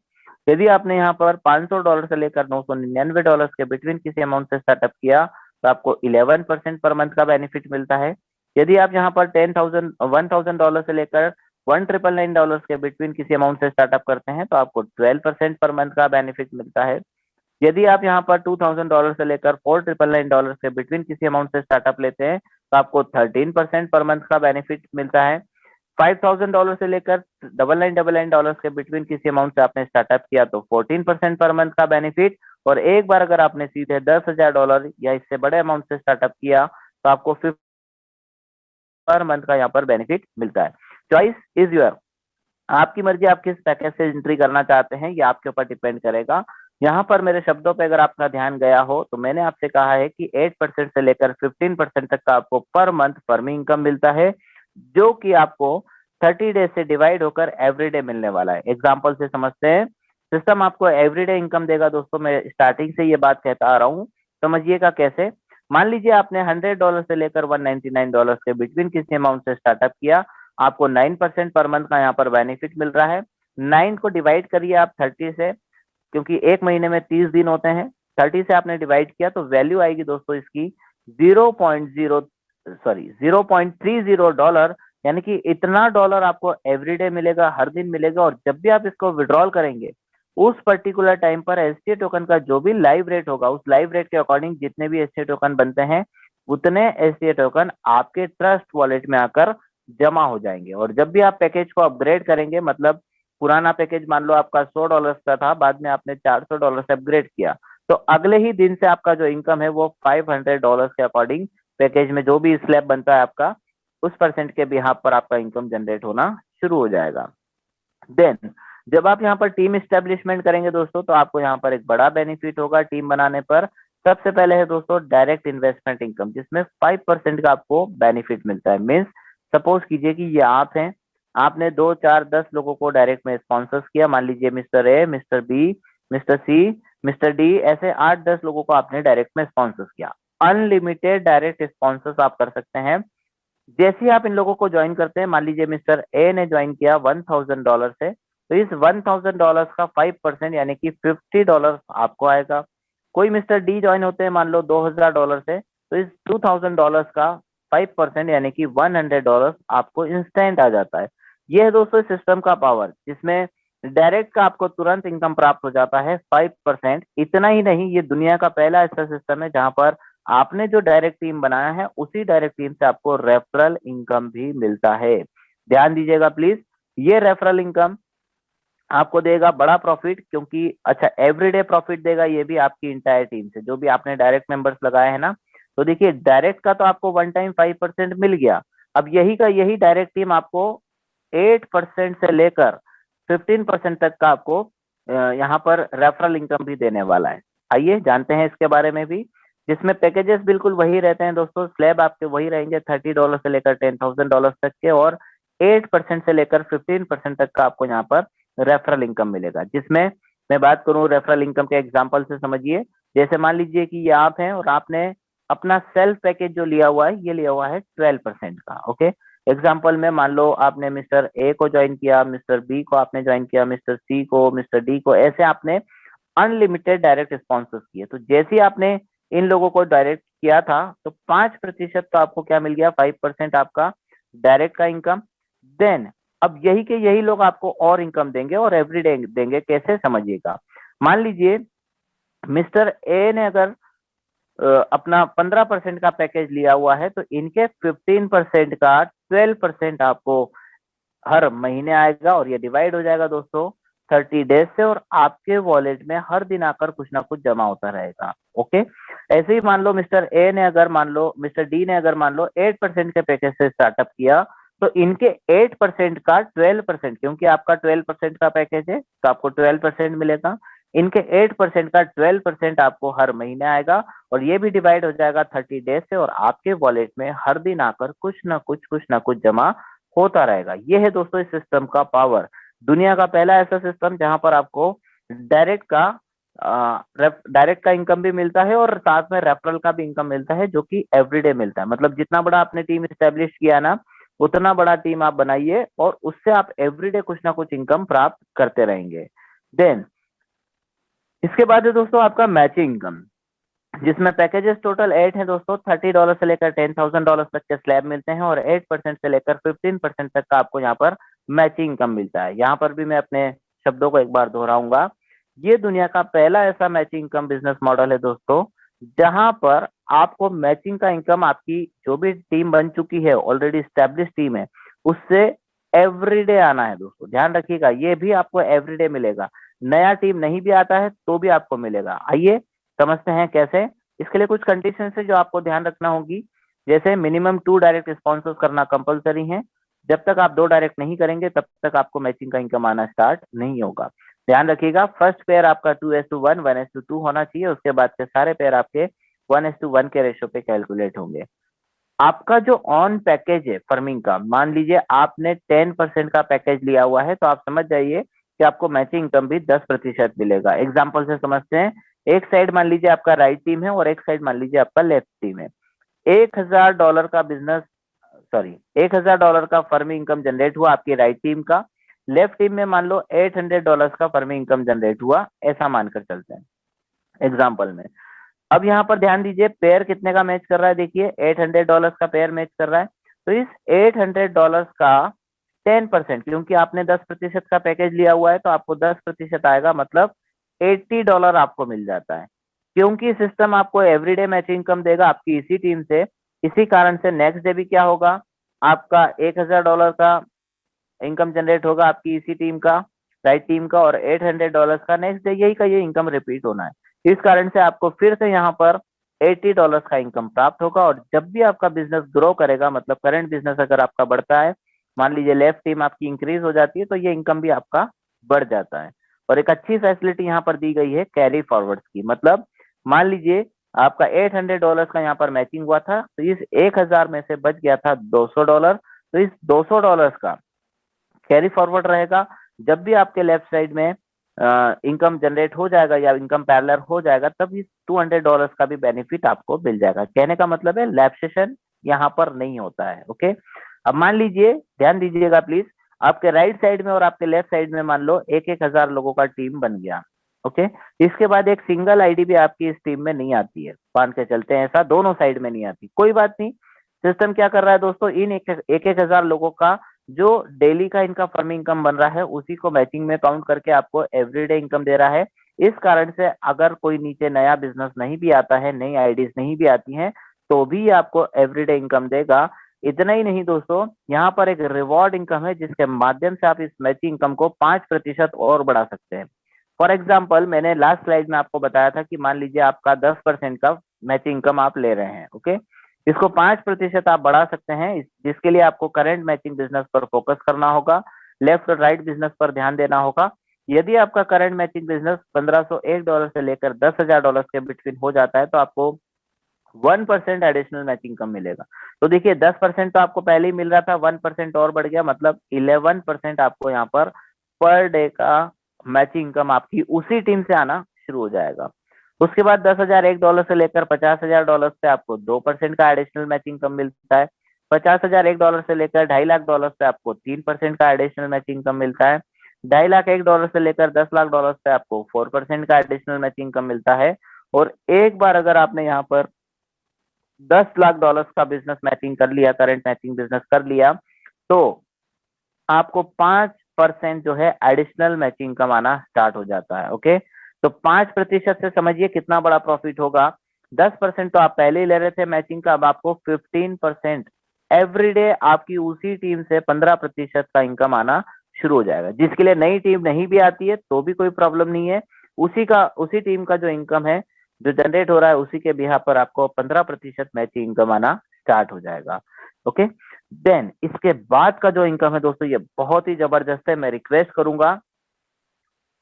यदि आपने यहाँ पर $500 से लेकर $999 के बिटवीन किसी अमाउंट से स्टार्टअप किया, तो आपको 11% पर मंथ का बेनिफिट मिलता है। यदि आप यहाँ पर $1,000 से लेकर $1,999 के बिटवीन किसी अमाउंट से स्टार्टअप करते हैं, तो आपको 12% पर मंथ का बेनिफिट मिलता है। यदि आप यहाँ पर $2,000 से लेकर $4,999 के बिटवीन किसी अमाउंट से स्टार्टअप लेते हैं, तो आपको 13% पर मंथ का बेनिफिट मिलता है। $5,000 से लेकर $999 के बिटवीन किसी अमाउंट से आपने स्टार्टअप किया, तो 14% पर मंथ का बेनिफिट। और एक बार अगर आपने सीधे $10,000 या इससे बड़े अमाउंट से स्टार्टअप किया, तो आपको 50 पर मंथ का यहाँ पर बेनिफिट मिलता है। चॉइस इज योर, आपकी मर्जी, आप किस पैकेज से एंट्री करना चाहते हैं, ये आपके ऊपर डिपेंड करेगा। यहाँ पर मेरे शब्दों पे अगर आपका ध्यान गया हो, तो मैंने आपसे कहा है कि 8% से लेकर 15% तक का आपको पर मंथ फर्मिंग इनकम मिलता है, जो कि आपको 30 डेज से डिवाइड होकर एवरीडे मिलने वाला है। एग्जाम्पल से समझते हैं, सिस्टम आपको एवरीडे इनकम देगा। दोस्तों, मैं स्टार्टिंग से ये बात कहता आ रहा हूँ, समझिएगा कैसे। मान लीजिए आपने $100 से लेकर $199 के बिटवीन किसी अमाउंट से स्टार्टअप किया, आपको 9% पर मंथ का यहाँ पर बेनिफिट मिल रहा है। 9 को डिवाइड करिए आप 30 से, क्योंकि एक महीने में 30 दिन होते हैं। 30 से आपने डिवाइड किया, तो वैल्यू आएगी दोस्तों इसकी 0.30 डॉलर, यानी कि इतना डॉलर आपको एवरीडे मिलेगा, हर दिन मिलेगा। और जब भी आप इसको विड्रॉल करेंगे, उस पर्टिकुलर टाइम पर एसटी टोकन का जो भी लाइव रेट होगा, उस लाइव रेट के अकॉर्डिंग जितने भी एसटी टोकन बनते हैं, उतने एसटी टोकन आपके ट्रस्ट वॉलेट में आकर जमा हो जाएंगे। और जब भी आप पैकेज को अपग्रेड करेंगे, मतलब पुराना पैकेज मान लो आपका $100 का था, बाद में आपने $400 से अपग्रेड किया, तो अगले ही दिन से आपका जो इनकम है वो $500 के अकॉर्डिंग पैकेज में जो भी स्लैब बनता है आपका, उस परसेंट के बिहाफ पर आपका इनकम जनरेट होना शुरू हो जाएगा। देन जब आप यहाँ पर टीम इस्टेब्लिशमेंट करेंगे दोस्तों, तो आपको यहाँ पर एक बड़ा बेनिफिट होगा टीम बनाने पर। सबसे पहले है दोस्तों डायरेक्ट इन्वेस्टमेंट इनकम, जिसमें 5% का आपको बेनिफिट मिलता है। मीन्स सपोज कीजिए कि ये आप हैं, आपने 2, 4, 10 लोगों को डायरेक्ट में स्पॉन्सर्स किया। मान लीजिए mister A, mister B, mister C, mister D, ऐसे 8-10 लोगों को आपने डायरेक्ट में स्पॉन्सर्स किया। अनलिमिटेड डायरेक्ट स्पॉन्सर्स आप कर सकते हैं। जैसे ही आप इन लोगों को ज्वाइन करते हैं, मान लीजिए मिस्टर ए ने ज्वाइन किया $1,000 से, तो इस $1,000 का 5% यानी कि $50 आपको आएगा। कोई मिस्टर डी ज्वाइन होते हैं मान लो $2,000 से, तो इस $2,000 का 5% यानी कि $100 आपको इंस्टेंट आ जाता है। ये है दोस्तों सिस्टम का पावर, जिसमें डायरेक्ट का आपको तुरंत इनकम प्राप्त हो जाता है 5%। इतना ही नहीं, ये दुनिया का पहला ऐसा सिस्टम है जहां पर आपने जो डायरेक्ट टीम बनाया है, उसी डायरेक्ट टीम से आपको रेफरल इनकम भी मिलता है। ध्यान दीजिएगा प्लीज, ये रेफरल इनकम आपको देगा बड़ा प्रॉफिट, क्योंकि अच्छा एवरीडे प्रॉफिट देगा ये भी आपकी इंटायर टीम से, जो भी आपने डायरेक्ट मेंबर्स लगाए हैं ना। तो देखिए, डायरेक्ट का तो आपको वन टाइम 5% मिल गया। अब यही का यही डायरेक्ट टीम आपको 8% से लेकर 15% तक का आपको यहाँ पर रेफरल इनकम भी देने वाला है। आइए जानते हैं इसके बारे में भी, जिसमें पैकेजेस बिल्कुल वही रहते हैं दोस्तों। स्लैब आपके वही रहेंगे $30 से लेकर $10,000 तक के, और 8% से लेकर 15% तक का आपको यहाँ पर रेफरल इनकम मिलेगा। जिसमें मैं बात करूं रेफरल इनकम के एग्जांपल से, समझिए। जैसे मान लीजिए कि ये आप हैं और आपने अपना सेल्फ पैकेज जो लिया हुआ है, ये लिया हुआ है 12% का। ओके, एग्जांपल में मान लो आपने मिस्टर ए को ज्वाइन किया, मिस्टर बी को आपने ज्वाइन किया, मिस्टर सी को, मिस्टर डी को, ऐसे आपने अनलिमिटेड डायरेक्ट स्पॉन्सर्स किए। तो जैसे ही आपने इन लोगों को डायरेक्ट किया था, तो 5% तो आपको क्या मिल गया, 5% आपका डायरेक्ट का इनकम। देन अब यही के यही लोग आपको और इनकम देंगे और एवरीडे देंगे। कैसे, समझिएगा। मान लीजिए मिस्टर ए ने अगर अपना 15% का पैकेज लिया हुआ है, तो इनके 15% का 12% आपको हर महीने आएगा और ये डिवाइड हो जाएगा दोस्तों 30 डेज से, और आपके वॉलेट में हर दिन आकर कुछ ना कुछ जमा होता रहेगा। ओके, ऐसे ही मान लो मिस्टर ए ने अगर मान लो मिस्टर डी ने अगर मान लो 8% के पैकेज से स्टार्टअप किया, तो इनके 8% का 12%, क्योंकि आपका 12% का पैकेज है तो आपको 12% मिलेगा। इनके 8% का 12% आपको हर महीने आएगा और ये भी डिवाइड हो जाएगा 30 डेज से, और आपके वॉलेट में हर दिन आकर कुछ ना कुछ जमा होता रहेगा। ये है दोस्तों इस सिस्टम का पावर। दुनिया का पहला ऐसा सिस्टम जहां पर आपको डायरेक्ट का इनकम भी मिलता है और साथ में रेफरल का भी इनकम मिलता है, जो कि एवरीडे मिलता है। मतलब जितना बड़ा आपने टीम स्टेब्लिश किया ना, उतना बड़ा टीम आप बनाइए और उससे आप एवरीडे कुछ ना कुछ इनकम प्राप्त करते रहेंगे। देन इसके बाद है दोस्तों आपका मैचिंग इनकम, जिसमें पैकेजेस टोटल 8 हैं दोस्तों। $30 से लेकर $10,000 तक के स्लैब मिलते हैं और 8% से लेकर 15% तक का आपको यहाँ पर मैचिंग इनकम मिलता है। यहाँ पर भी मैं अपने शब्दों को एक बार दोहराऊंगा, ये दुनिया का पहला ऐसा मैचिंग इनकम बिजनेस मॉडल है दोस्तों, जहां पर आपको मैचिंग का इनकम आपकी जो भी टीम बन चुकी है, ऑलरेडी स्टैब्लिश टीम है, उससे एवरीडे आना है दोस्तों। ध्यान रखिएगा, ये भी आपको एवरीडे मिलेगा। नया टीम नहीं भी आता है तो भी आपको मिलेगा। आइए समझते हैं कैसे। इसके लिए कुछ कंडीशन है जो आपको ध्यान रखना होगी, जैसे मिनिमम 2 डायरेक्ट स्पॉन्सर्स करना कंपलसरी है। जब तक आप 2 डायरेक्ट नहीं करेंगे तब तक आपको मैचिंग का इनकम आना स्टार्ट नहीं होगा। ध्यान रखिएगा, फर्स्ट पेयर आपका 2:1, 1:2 होना चाहिए। उसके बाद के सारे पेयर आपके 1:1 के रेशो पे कैलकुलेट होंगे। आपका जो ऑन पैकेज है फर्मिंग का, मान लीजिए आपने 10% का पैकेज लिया हुआ है, तो आप समझ जाइए कि आपको मैचिंग इनकम भी 10% मिलेगा। एग्जाम्पल से समझते हैं, एक साइड मान लीजिए आपका राइट टीम है और एक साइड मान लीजिए आपका लेफ्ट टीम है। $1,000 का बिजनेस $1,000 का फर्मिंग इनकम जनरेट हुआ आपकी राइट टीम का। लेफ्ट टीम में मान लो $800 का फर्मिंग इनकम जनरेट हुआ, ऐसा मानकर चलते हैं एग्जाम्पल में। अब यहाँ पर ध्यान दीजिए, पेयर कितने का मैच कर रहा है, देखिए $800 का पेयर मैच कर रहा है। तो इस $800 का 10%, क्योंकि आपने 10% का पैकेज लिया हुआ है तो आपको 10% आएगा, मतलब $80 आपको मिल जाता है। क्योंकि सिस्टम आपको एवरीडे मैचिंग इनकम देगा आपकी इसी टीम से, इसी कारण से नेक्स्ट डे भी क्या होगा, आपका $1,000 का इनकम जनरेट होगा आपकी इसी टीम का, राइट टीम का, और $800 का नेक्स्ट डे यही का ये इनकम रिपीट होना है। इस कारण से आपको फिर से यहाँ पर $80 का इनकम प्राप्त होगा। और जब भी आपका बिजनेस ग्रो करेगा, मतलब करंट बिजनेस अगर आपका बढ़ता है, मान लीजिए लेफ्ट टीम आपकी इंक्रीज हो जाती है, तो ये इनकम भी आपका बढ़ जाता है। और एक अच्छी फैसिलिटी यहाँ पर दी गई है कैरी फॉरवर्ड की, मतलब मान लीजिए आपका $800 का यहाँ पर मैचिंग हुआ था, तो इस 1,000 में से बच गया था $200, तो इस $200 का कैरी फॉरवर्ड रहेगा। जब भी आपके लेफ्ट साइड में इनकम जनरेट हो जाएगा या इनकम पैरेलल हो जाएगा, तब इस $200 का भी बेनिफिट आपको मिल जाएगा। कहने का मतलब है लैप्सेशन यहाँ पर नहीं होता है। ओके, अब मान लीजिए, ध्यान दीजिएगा प्लीज, आपके राइट साइड में और आपके लेफ्ट साइड में मान लो 1,000 लोगों का टीम बन गया। ओके, इसके बाद एक सिंगल आईडी भी आपकी इस टीम में नहीं आती है, मान के चलते हैं ऐसा दोनों साइड में नहीं आती, कोई बात नहीं। सिस्टम क्या कर रहा है दोस्तों, इन 1,000 लोगों का जो डेली का इनका फर्मिंग इनकम बन रहा है, उसी को मैचिंग में काउंट करके आपको एवरीडे इनकम दे रहा है। इस कारण से अगर कोई नीचे नया बिजनेस नहीं भी आता है, नई आईडीज नहीं भी आती हैं, तो भी आपको एवरीडे इनकम देगा। इतना ही नहीं दोस्तों, यहाँ पर एक रिवॉर्ड इनकम है, जिसके माध्यम से आप इस मैचिंग इनकम को 5% और बढ़ा सकते हैं। फॉर एग्जाम्पल, मैंने लास्ट स्लाइड में आपको बताया था कि मान लीजिए आपका 10% का मैचिंग इनकम आप ले रहे हैं। ओके, इसको 5% आप बढ़ा सकते हैं, जिसके लिए आपको करंट मैचिंग बिजनेस पर फोकस करना होगा, लेफ्ट और राइट बिजनेस पर ध्यान देना होगा। यदि आपका करंट मैचिंग बिजनेस $1,501 से लेकर $10,000 के बिटवीन हो जाता है, तो आपको 1% एडिशनल मैचिंग इनकम मिलेगा। तो देखिए 10% तो आपको पहले ही मिल रहा था, 1% और बढ़ गया, मतलब 11% आपको यहाँ पर डे का मैचिंग इनकम आपकी उसी टीम से आना शुरू हो जाएगा। उसके बाद $10,001 से लेकर $50,000 से आपको 2% का एडिशनल मैचिंग इनकम मिलता है। $50,001 से लेकर $2.5 लाख से आपको 3% का एडिशनल मैचिंग इनकम मिलता है। $2.5 लाख से लेकर $10 लाख से आपको 4% का एडिशनल मैचिंग इनकम मिलता है। और एक बार अगर आपने यहाँ पर $10 लाख का बिजनेस मैचिंग कर लिया, करंट मैचिंग बिजनेस कर लिया, तो आपको 5% जो है एडिशनल मैचिंग इनकम आना स्टार्ट हो जाता है। ओके, तो 5% से समझिए कितना बड़ा प्रॉफिट होगा। 10% तो आप पहले ही ले रहे थे मैचिंग का, अब आपको 15% एवरीडे आपकी उसी टीम से 15% का इनकम आना शुरू हो जाएगा। जिसके लिए नई टीम नहीं भी आती है तो भी कोई प्रॉब्लम नहीं है, उसी टीम का जो इनकम है जो जनरेट हो रहा है उसी के बिहाफ पर आपको 15% मैचिंग इनकम आना स्टार्ट हो जाएगा। ओके, देन इसके बाद का जो इनकम है दोस्तों ये बहुत ही जबरदस्त है। मैं रिक्वेस्ट करूंगा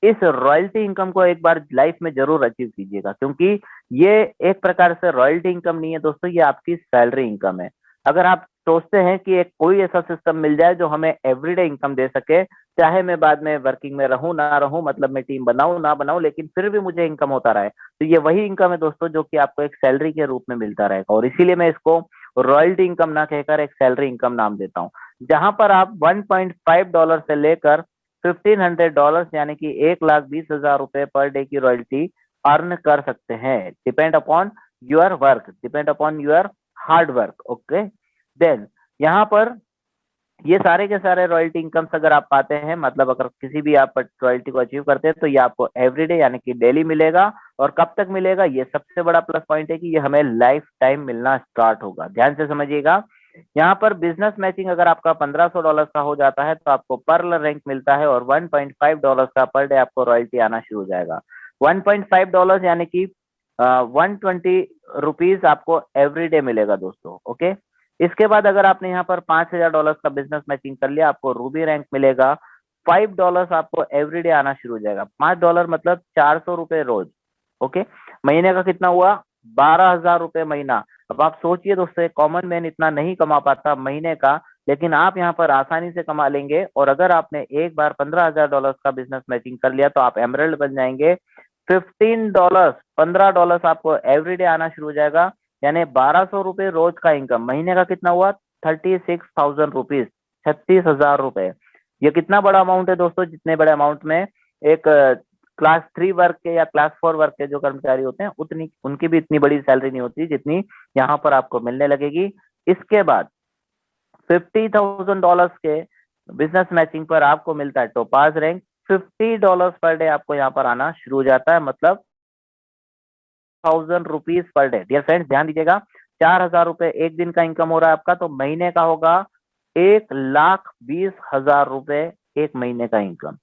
इस रॉयल्टी इनकम को एक बार लाइफ में जरूर अचीव कीजिएगा, क्योंकि ये एक प्रकार से रॉयल्टी इनकम नहीं है दोस्तों, ये आपकी सैलरी इनकम है। अगर आप सोचते हैं कि एक कोई ऐसा सिस्टम मिल जाए जो हमें एवरीडे इनकम दे सके, चाहे मैं बाद में वर्किंग में रहूं ना रहूं, मतलब मैं टीम बनाऊं ना बनाऊं, लेकिन फिर भी मुझे इनकम होता रहे, तो ये वही इनकम है दोस्तों जो कि आपको एक सैलरी के रूप में मिलता रहेगा। और इसीलिए मैं इसको रॉयल्टी इनकम ना कहकर एक सैलरी इनकम नाम देता हूँ, जहां पर आप $1.5 से लेकर $1,500 यानी कि 1,20,000 रुपए पर डे की रॉयल्टी अर्न कर सकते हैं। Depend upon your work, depend upon your hard work. Okay, then यहाँ पर ये सारे के सारे रॉयल्टी इनकम्स अगर आप पाते हैं, मतलब अगर किसी भी आप रॉयल्टी को अचीव करते हैं, तो ये आपको एवरीडे यानी कि डेली मिलेगा। और कब तक मिलेगा, ये सबसे बड़ा प्लस पॉइंट है कि ये हमें लाइफ टाइम मिलना स्टार्ट होगा। ध्यान से समझिएगा, यहाँ पर बिजनेस मैचिंग अगर आपका $1,500 का हो जाता है तो आपको पर्ल रैंक मिलता है, और $1.5 का पर डे आपको रॉयल्टी आना शुरू हो जाएगा। $1.5 यानी कि 120 रुपीज आपको एवरीडे मिलेगा दोस्तों। ओके, इसके बाद अगर आपने यहाँ पर $5,000 का बिजनेस मैचिंग कर लिया, आपको रूबी रैंक मिलेगा। $5 आपको एवरीडे आना शुरू हो जाएगा। $5 मतलब 400 रुपए रोज। ओके, महीने का कितना हुआ, 12,000 रुपए महीना। अब आप सोचिए दोस्तों, एक कॉमन मैन इतना नहीं कमा पाता महीने का, लेकिन आप यहाँ पर आसानी से कमा लेंगे। और अगर आपने एक बार $15,000 का बिजनेस मैचिंग कर लिया तो आप एमरल्ड बन जाएंगे। $15 आपको एवरीडे आना शुरू हो जाएगा, यानी 1,200 रुपए रोज का इनकम। महीने का कितना हुआ, 36,000 रुपीज, 36,000 रुपए। ये कितना बड़ा अमाउंट है दोस्तों, जितने बड़े अमाउंट में एक क्लास 3 वर्ग के या क्लास 4 वर्ग के जो कर्मचारी होते हैं उतनी उनकी भी इतनी बड़ी सैलरी नहीं होती जितनी यहाँ पर आपको मिलने लगेगी। इसके बाद $50,000 के बिजनेस मैचिंग पर आपको मिलता है टोपाज रैंक। $50 पर डे आपको यहाँ पर आना शुरू हो जाता है, मतलब 1,000 rupees per day. Dear friends ध्यान दीजिएगा, 4,000 रुपए एक दिन का इनकम हो रहा है आपका, तो महीने का होगा 1,20,000 रुपए एक महीने का इनकम।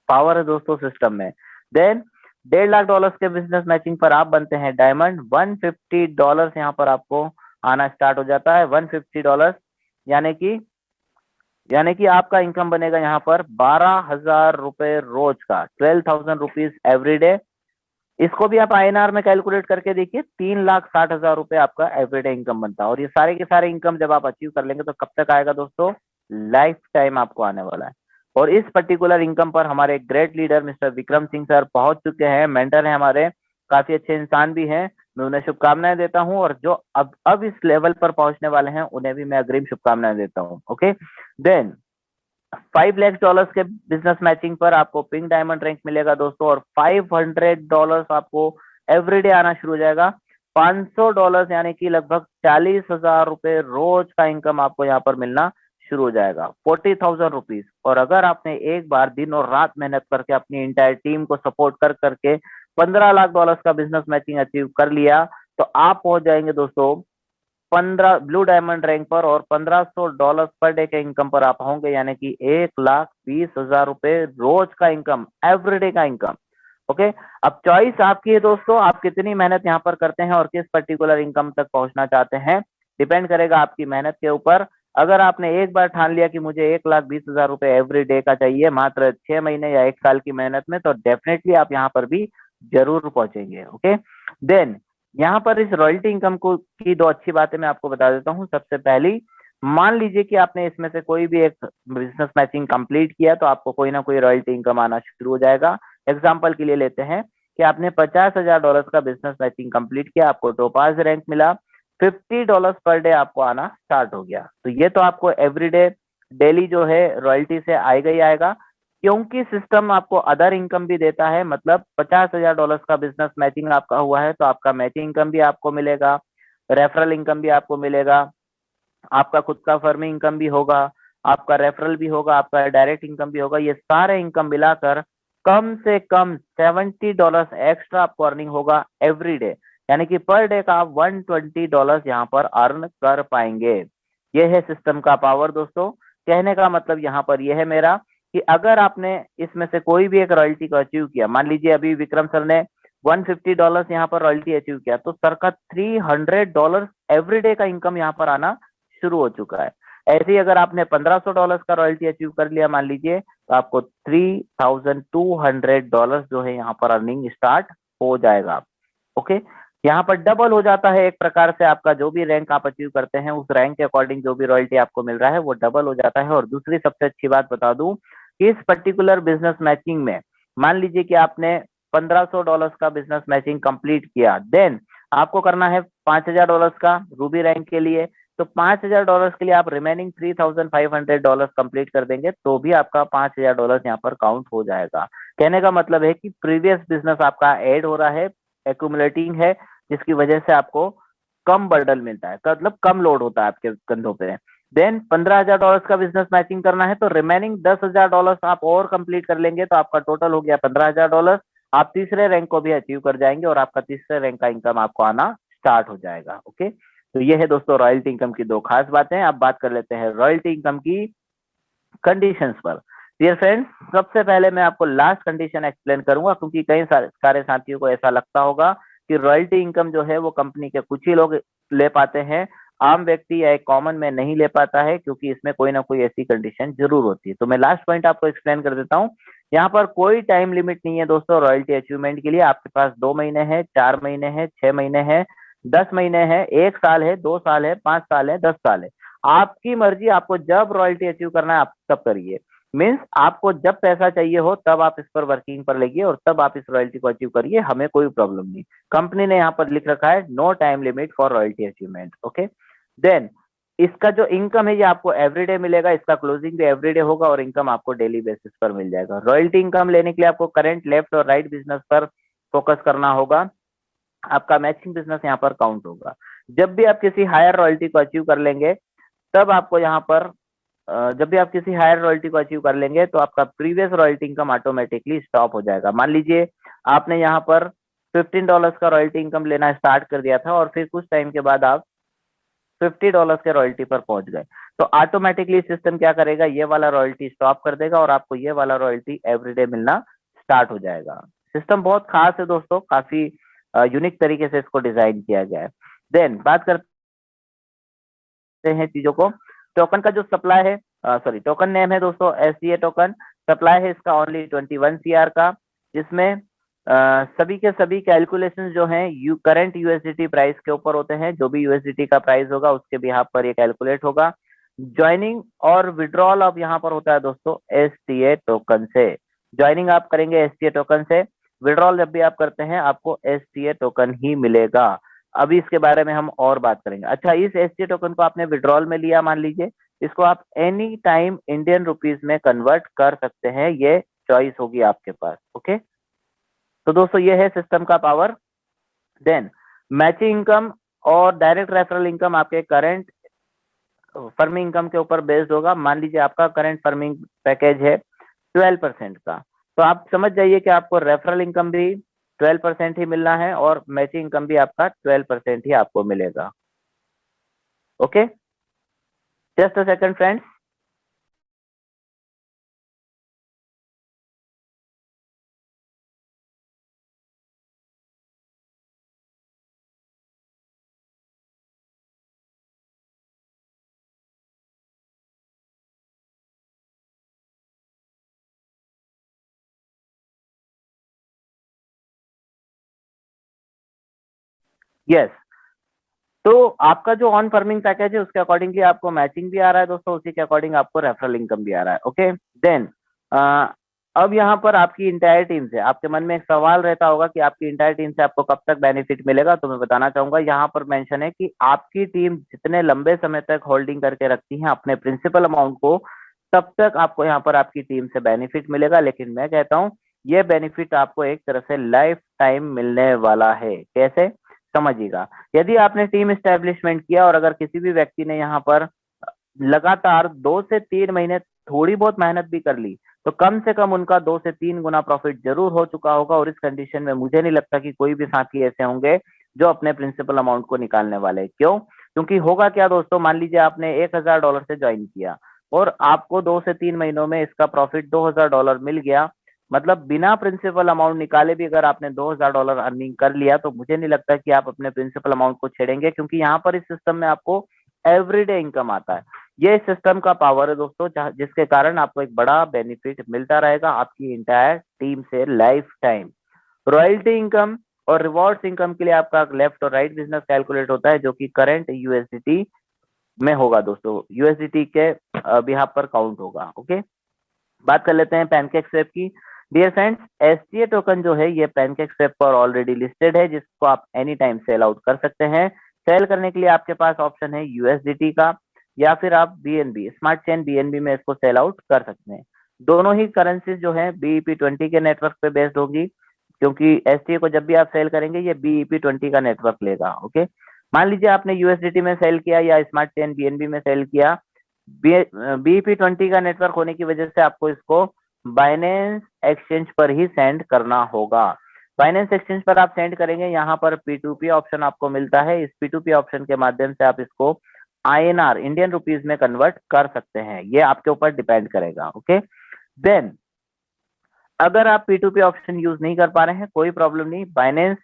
पावर है दोस्तों सिस्टम में। देन $1.5 के बिजनेस मैचिंग पर आप बनते हैं डायमंड। $150 यहाँ पर आपको आना स्टार्ट हो जाता है। $150 यानी कि आपका इनकम बनेगा यहाँ पर 12,000 रुपए रोज का, 12,000 रुपीज एवरीडे। इसको भी आप INR में कैलकुलेट करके देखिए, 3,60,000 रुपए आपका एवरीडे इनकम बनता है। और ये सारे के सारे इनकम जब आप अचीव कर लेंगे तो कब तक आएगा दोस्तों, लाइफ टाइम आपको आने वाला है। और इस पर्टिकुलर इनकम पर हमारे great leader mister Vikram Singh sir पहुंच चुके हैं, मेंटर हैं हमारे, काफी अच्छे इंसान भी हैं। मैं उन्हें शुभकामनाएं देता हूं, और जो अब इस लेवल पर पहुंचने वाले हैं उन्हें भी मैं अग्रिम शुभकामनाएं देता हूं। ओके, देन $5 लाख के बिजनेस मैचिंग पर आपको पिंक डायमंड रैंक मिलेगा दोस्तों, और $500 आपको एवरीडे आना शुरू हो जाएगा। $500 यानी कि लगभग 40,000 रुपए रोज का इनकम आपको यहाँ पर मिलना शुरू हो जाएगा, 40,000 रुपीज। और अगर आपने एक बार दिन और रात मेहनत करके अपनी इंटायर टीम को सपोर्ट कर करके $15 लाख का बिजनेस मैचिंग अचीव कर लिया, तो आप पहुंच जाएंगे दोस्तों 15 ब्लू डायमंड रैंक पर, और $1,500 पर डे के इनकम पर आप होंगे, यानी कि 1,20,000 रुपए रोज का इनकम, एवरीडे का इनकम। ओके, अब चॉइस आपकी है दोस्तों, आप कितनी मेहनत यहाँ पर करते हैं और किस पर्टिकुलर इनकम तक पहुंचना चाहते हैं, डिपेंड करेगा आपकी मेहनत के ऊपर। अगर आपने एक बार ठान लिया कि मुझे 1,20,000 रुपए एवरी डे का चाहिए मात्र 6 महीने या 1 साल की मेहनत में, तो डेफिनेटली आप यहाँ पर भी जरूर पहुंचेंगे। ओके, देन यहाँ पर इस रॉयल्टी इनकम को की 2 अच्छी बातें मैं आपको बता देता हूँ। सबसे पहली, मान लीजिए कि आपने इसमें से कोई भी एक बिजनेस मैचिंग कंप्लीट किया, तो आपको कोई ना कोई रॉयल्टी इनकम आना शुरू हो जाएगा। एग्जांपल के लिए लेते हैं कि आपने $50,000 का बिजनेस मैचिंग कंप्लीट किया, आपको टोपाज रैंक मिला, $50 पर डे आपको आना स्टार्ट हो गया। तो ये तो आपको एवरीडे डेली जो है रॉयल्टी से आएगा ही आएगा, क्योंकि सिस्टम आपको अदर इनकम भी देता है। मतलब $50,000 का बिजनेस मैचिंग आपका हुआ है तो आपका मैचिंग इनकम भी आपको मिलेगा, रेफरल इनकम भी आपको मिलेगा, आपका खुद का फर्मिंग इनकम भी होगा, आपका रेफरल भी होगा, आपका डायरेक्ट इनकम भी होगा, ये सारे इनकम मिलाकर कम से कम $70 एक्स्ट्रा आपको अर्निंग होगा एवरी डे। यानी कि पर डे का आप $120 यहाँ पर अर्न कर पाएंगे। ये है सिस्टम का पावर दोस्तों। कहने का मतलब यहाँ पर यह है मेरा कि अगर आपने इसमें से कोई भी एक रॉयल्टी को अचीव किया, मान लीजिए अभी विक्रम सर ने $150 यहाँ पर रॉयल्टी अचीव किया, तो सर का $300 एवरी डे का इनकम यहाँ पर आना शुरू हो चुका है। ऐसे ही अगर आपने $1500 का रॉयल्टी अचीव कर लिया मान लीजिए, तो आपको $3200 जो है यहाँ पर अर्निंग स्टार्ट हो जाएगा। ओके, यहाँ पर डबल हो जाता है एक प्रकार से, आपका जो भी रैंक आप अचीव करते हैं उस रैंक के अकॉर्डिंग जो भी रॉयल्टी आपको मिल रहा है वो डबल हो जाता है। और दूसरी सबसे अच्छी बात बता दूं कि इस पर्टिकुलर बिजनेस मैचिंग में मान लीजिए कि आपने $1500 का बिजनेस मैचिंग कंप्लीट किया, देन आपको करना है $5000 का रूबी रैंक के लिए। तो $5000 के लिए आप रिमेनिंग $3500 कंप्लीट कर देंगे तो भी आपका $5000 यहाँ पर काउंट हो जाएगा। कहने का मतलब है कि प्रीवियस बिजनेस आपका ऐड हो रहा है, एक्यूमुलेटिंग है, जिसकी वजह से आपको कम बर्डन मिलता है, मतलब कम लोड होता है आपके कंधों पे। देन $15000 का बिजनेस मैचिंग करना है तो रिमेनिंग $10000 आप और कंप्लीट कर लेंगे तो आपका टोटल हो गया $15000। आप तीसरे रैंक को भी अचीव कर जाएंगे और आपका तीसरे रैंक का इनकम आपको आना स्टार्ट हो जाएगा। ओके, तो ये है दोस्तों रॉयल्टी इनकम की दो खास बातें। अब बात कर लेते हैं रॉयल्टी इनकम की कंडीशंस पर। डियर फ्रेंड्स, सबसे पहले मैं आपको लास्ट कंडीशन एक्सप्लेन करूंगा, क्योंकि कई सारे साथियों को ऐसा लगता होगा कि रॉयल्टी इनकम जो है वो कंपनी के कुछ ही लोग ले पाते हैं, आम व्यक्ति या एक कॉमन मैन नहीं ले पाता है, क्योंकि इसमें कोई ना कोई ऐसी कंडीशन जरूर होती है। तो मैं लास्ट पॉइंट आपको एक्सप्लेन कर देता हूँ। यहाँ पर कोई टाइम लिमिट नहीं है दोस्तों रॉयल्टी अचीवमेंट के लिए। आपके पास 2 महीने है, 4 महीने है, 6 महीने है, 10 महीने है, 1 साल है, 2 साल है, 5 साल है, 10 साल है। आपकी मर्जी, आपको जब रॉयल्टी अचीव करना है आप तब करिए। मीन्स आपको जब पैसा चाहिए हो तब आप इस पर वर्किंग पर लगिए और तब आप इस रॉयल्टी को अचीव करिए, हमें कोई प्रॉब्लम नहीं। कंपनी ने यहाँ पर लिख रखा है no time limit for royalty achievement. Okay, then इसका जो इनकम है ये आपको एवरीडे मिलेगा, इसका क्लोजिंग भी एवरीडे होगा और इनकम आपको डेली बेसिस पर मिल जाएगा। रॉयल्टी इनकम लेने के लिए आपको करंट, लेफ्ट और राइट बिजनेस पर फोकस करना होगा। आपका मैचिंग बिजनेस यहाँ पर काउंट होगा। जब भी आप किसी हायर रॉयल्टी को अचीव कर लेंगे तब आपको यहाँ पर जब भी आप किसी हायर रॉयल्टी को अचीव कर लेंगे तो आपका previous royalty income automatically stop हो जाएगा। मान लीजिए आपने यहाँ पर $15 का रॉयल्टी इनकम लेना स्टार्ट कर दिया था और फिर कुछ टाइम के बाद आप $50 के रॉयल्टी पर पहुंच गए, तो ऑटोमेटिकली सिस्टम क्या करेगा, ये वाला रॉयल्टी स्टॉप कर देगा और आपको ये वाला रॉयल्टी एवरीडे मिलना स्टार्ट हो जाएगा। सिस्टम बहुत खास है दोस्तों, काफी यूनिक तरीके से इसको डिजाइन किया गया है। देन बात करते हैं चीजों को। टोकन का जो सप्लाई है, सॉरी टोकन नेम है दोस्तों SDA टोकन। सप्लाई है इसका ओनली 21 CR का, जिसमें सभी के सभी कैलकुलेशंस जो हैं करंट USDT प्राइस के ऊपर होते हैं। जो भी USDT का प्राइस होगा उसके बिहाफ पर ये कैलकुलेट होगा। ज्वाइनिंग और विड्रॉल अब यहाँ पर होता है दोस्तों STA टोकन से। ज्वाइनिंग आप करेंगे STA टोकन से, विड्रॉल जब भी आप करते हैं आपको STA टोकन ही मिलेगा। अभी इसके बारे में हम और बात करेंगे। अच्छा, इस STA टोकन को आपने विड्रॉल में लिया मान लीजिए, इसको आप एनी टाइम इंडियन रुपीज में कन्वर्ट कर सकते हैं, ये चॉइस होगी आपके पास। ओके, तो दोस्तों ये है सिस्टम का पावर। देन मैचिंग इनकम और डायरेक्ट रेफरल इनकम आपके करंट फर्मिंग इनकम के ऊपर बेस्ड होगा। मान लीजिए आपका करंट फर्मिंग पैकेज है 12% का, तो आप समझ जाइए कि आपको रेफरल इनकम भी 12% ही मिलना है और मैचिंग इनकम भी आपका 12% ही आपको मिलेगा। Okay, just a second friends. Yes, तो आपका जो ऑन फर्मिंग पैकेज है उसके अकॉर्डिंगली आपको मैचिंग भी आ रहा है दोस्तों, उसी के अकॉर्डिंग आपको रेफरल इनकम भी आ रहा है। ओके, देन अब यहाँ पर आपकी इंटायर टीम से आपके मन में एक सवाल रहता होगा कि आपकी इंटायर टीम से आपको कब तक बेनिफिट मिलेगा। तो मैं बताना चाहूंगा, यहाँ पर मेंशन है कि आपकी टीम जितने लंबे समय तक होल्डिंग करके रखती है अपने प्रिंसिपल अमाउंट को, तब तक आपको यहाँ पर आपकी टीम से बेनिफिट मिलेगा। लेकिन मैं कहता हूँ ये बेनिफिट आपको एक तरह से लाइफ टाइम मिलने वाला है। कैसे, समझिएगा। यदि आपने टीम एस्टेब्लिशमेंट किया और अगर किसी भी व्यक्ति ने यहाँ पर लगातार 2 से 3 महीने थोड़ी बहुत मेहनत भी कर ली तो कम से कम उनका 2 से 3 गुना प्रॉफिट जरूर हो चुका होगा। और इस कंडीशन में मुझे नहीं लगता कि कोई भी साथी ऐसे होंगे जो अपने प्रिंसिपल अमाउंट को निकालने वाले हैं। क्यों? क्योंकि होगा क्या दोस्तों, मान लीजिए आपने $1000 से ज्वाइन किया और आपको 2 से 3 महीनों में इसका प्रॉफिट $2000 मिल गया। मतलब बिना प्रिंसिपल अमाउंट निकाले भी अगर आपने $2000 अर्निंग कर लिया तो मुझे नहीं लगता कि आप अपने प्रिंसिपल अमाउंट को छेड़ेंगे, क्योंकि यहाँ पर इस सिस्टम में आपको एवरीडे इनकम आता है। ये सिस्टम का पावर है दोस्तों, जिसके कारण आपको एक बड़ा बेनिफिट मिलता रहेगा आपकी इंटायर टीम से लाइफ टाइम। रॉयल्टी इनकम और रिवॉर्ड्स इनकम के लिए आपका लेफ्ट और राइट बिजनेस कैलकुलेट होता है, जो कि करंट यूएसडीटी में होगा दोस्तों, यूएसडीटी के बिहाफ पर काउंट होगा। ओके, बात कर लेते हैं पैनकेक स्वैप की। डियर फ्रेंड्स, एसटीए टोकन जो है ये पैनकेक स्वैप पर ऑलरेडी लिस्टेड है, जिसको आप एनी टाइम सेल आउट कर सकते हैं। सेल करने के लिए आपके पास ऑप्शन है यूएसडीटी का, या फिर आप बीएनबी स्मार्ट चेन बीएनबी में इसको सेल आउट कर सकते हैं। दोनों ही करेंसीज जो है बीईपी20 के नेटवर्क पे बेस्ड होगी, क्योंकि एसटीए को जब भी आप सेल करेंगे ये बीईपी20 का नेटवर्क लेगा। ओके, मान लीजिए आपने यूएसडीटी में सेल किया या स्मार्ट चेन बीएनबी में सेल किया, बीईपी20 का नेटवर्क होने की वजह से आपको इसको बाइनेंस एक्सचेंज पर ही सेंड करना होगा। बाइनेंस एक्सचेंज पर आप सेंड करेंगे, यहाँ पर P2P ऑप्शन आपको मिलता है। इस P2P ऑप्शन के माध्यम से आप इसको INR इंडियन रुपीज में कन्वर्ट कर सकते हैं, ये आपके ऊपर डिपेंड करेगा। ओके, देन अगर आप P2P ऑप्शन यूज नहीं कर पा रहे हैं, कोई प्रॉब्लम नहीं। बाइनेंस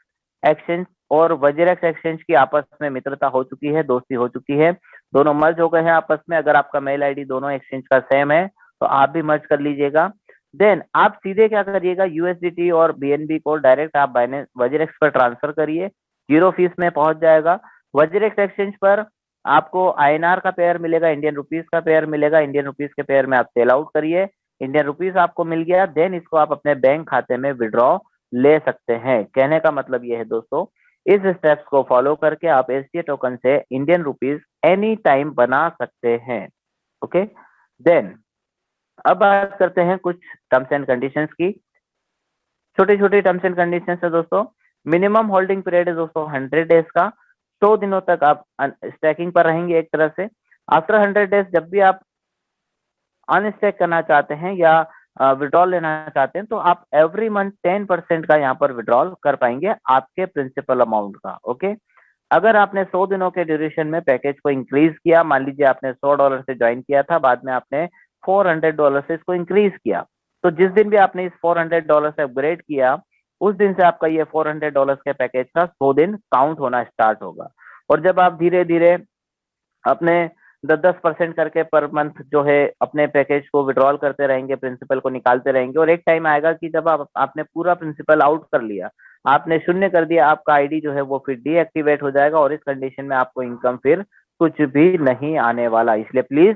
एक्सचेंज और वजीरेक्स एक्सचेंज की आपस में मित्रता हो चुकी है, दोस्ती हो चुकी है, दोनों मर्ज हो गए हैं आपस में। अगर आपका मेल आईडी दोनों एक्सचेंज का सेम है तो आप भी मर्ज कर लीजिएगा। देन आप सीधे क्या करिएगा, यूएसडीटी और बीएनबी को डायरेक्ट आप बाइनेंस वजीरेक्स पर ट्रांसफर करिए, 0 फीस में पहुंच जाएगा। वजीरेक्स एक्सचेंज पर आपको आईएनआर का पेयर मिलेगा, इंडियन रुपीज का पेयर मिलेगा। इंडियन रुपीज के पेयर में आप सेल आउट करिए, इंडियन रुपीज आपको मिल गया। देन इसको आप अपने बैंक खाते में विड्रॉ ले सकते हैं। कहने का मतलब ये है दोस्तों, इस स्टेप्स को फॉलो करके आप एसटीए टोकन से इंडियन रुपीज एनी टाइम बना सकते हैं। ओके, देन अब बात करते हैं कुछ टर्म्स एंड कंडीशंस की। छोटी छोटी टर्म्स एंड कंडीशंस है दोस्तों। मिनिमम होल्डिंग पीरियड है दोस्तों 100 डेज का, 100 दिनों तक आप स्टैकिंग पर रहेंगे एक तरह से। आफ्टर 100 डेज जब भी आप अनस्टैक करना चाहते हैं या विड्रॉल लेना चाहते हैं तो आप एवरी मंथ 10% का यहाँ पर विड्रॉल कर पाएंगे आपके प्रिंसिपल अमाउंट का। ओके, अगर आपने 100 दिनों के ड्यूरेशन में पैकेज को इंक्रीज किया, मान लीजिए आपने $100 से ज्वाइन किया था, बाद में आपने $400 से इसको इंक्रीज किया, तो जिस दिन भी आपने इस $400 से अपग्रेड किया उस दिन से आपका ये $400 के पैकेज का 100 दिन काउंट होना स्टार्ट होगा। और जब आप धीरे धीरे अपने 10% करके पर मंथ जो है अपने पैकेज को विड्रॉल करते रहेंगे, प्रिंसिपल को निकालते रहेंगे, और एक टाइम आएगा कि जब आपने पूरा प्रिंसिपल आउट कर लिया, आपने शून्य कर दिया, आपका आईडी जो है वो फिर डीएक्टिवेट हो जाएगा और इस कंडीशन में आपको इनकम फिर कुछ भी नहीं आने वाला। इसलिए प्लीज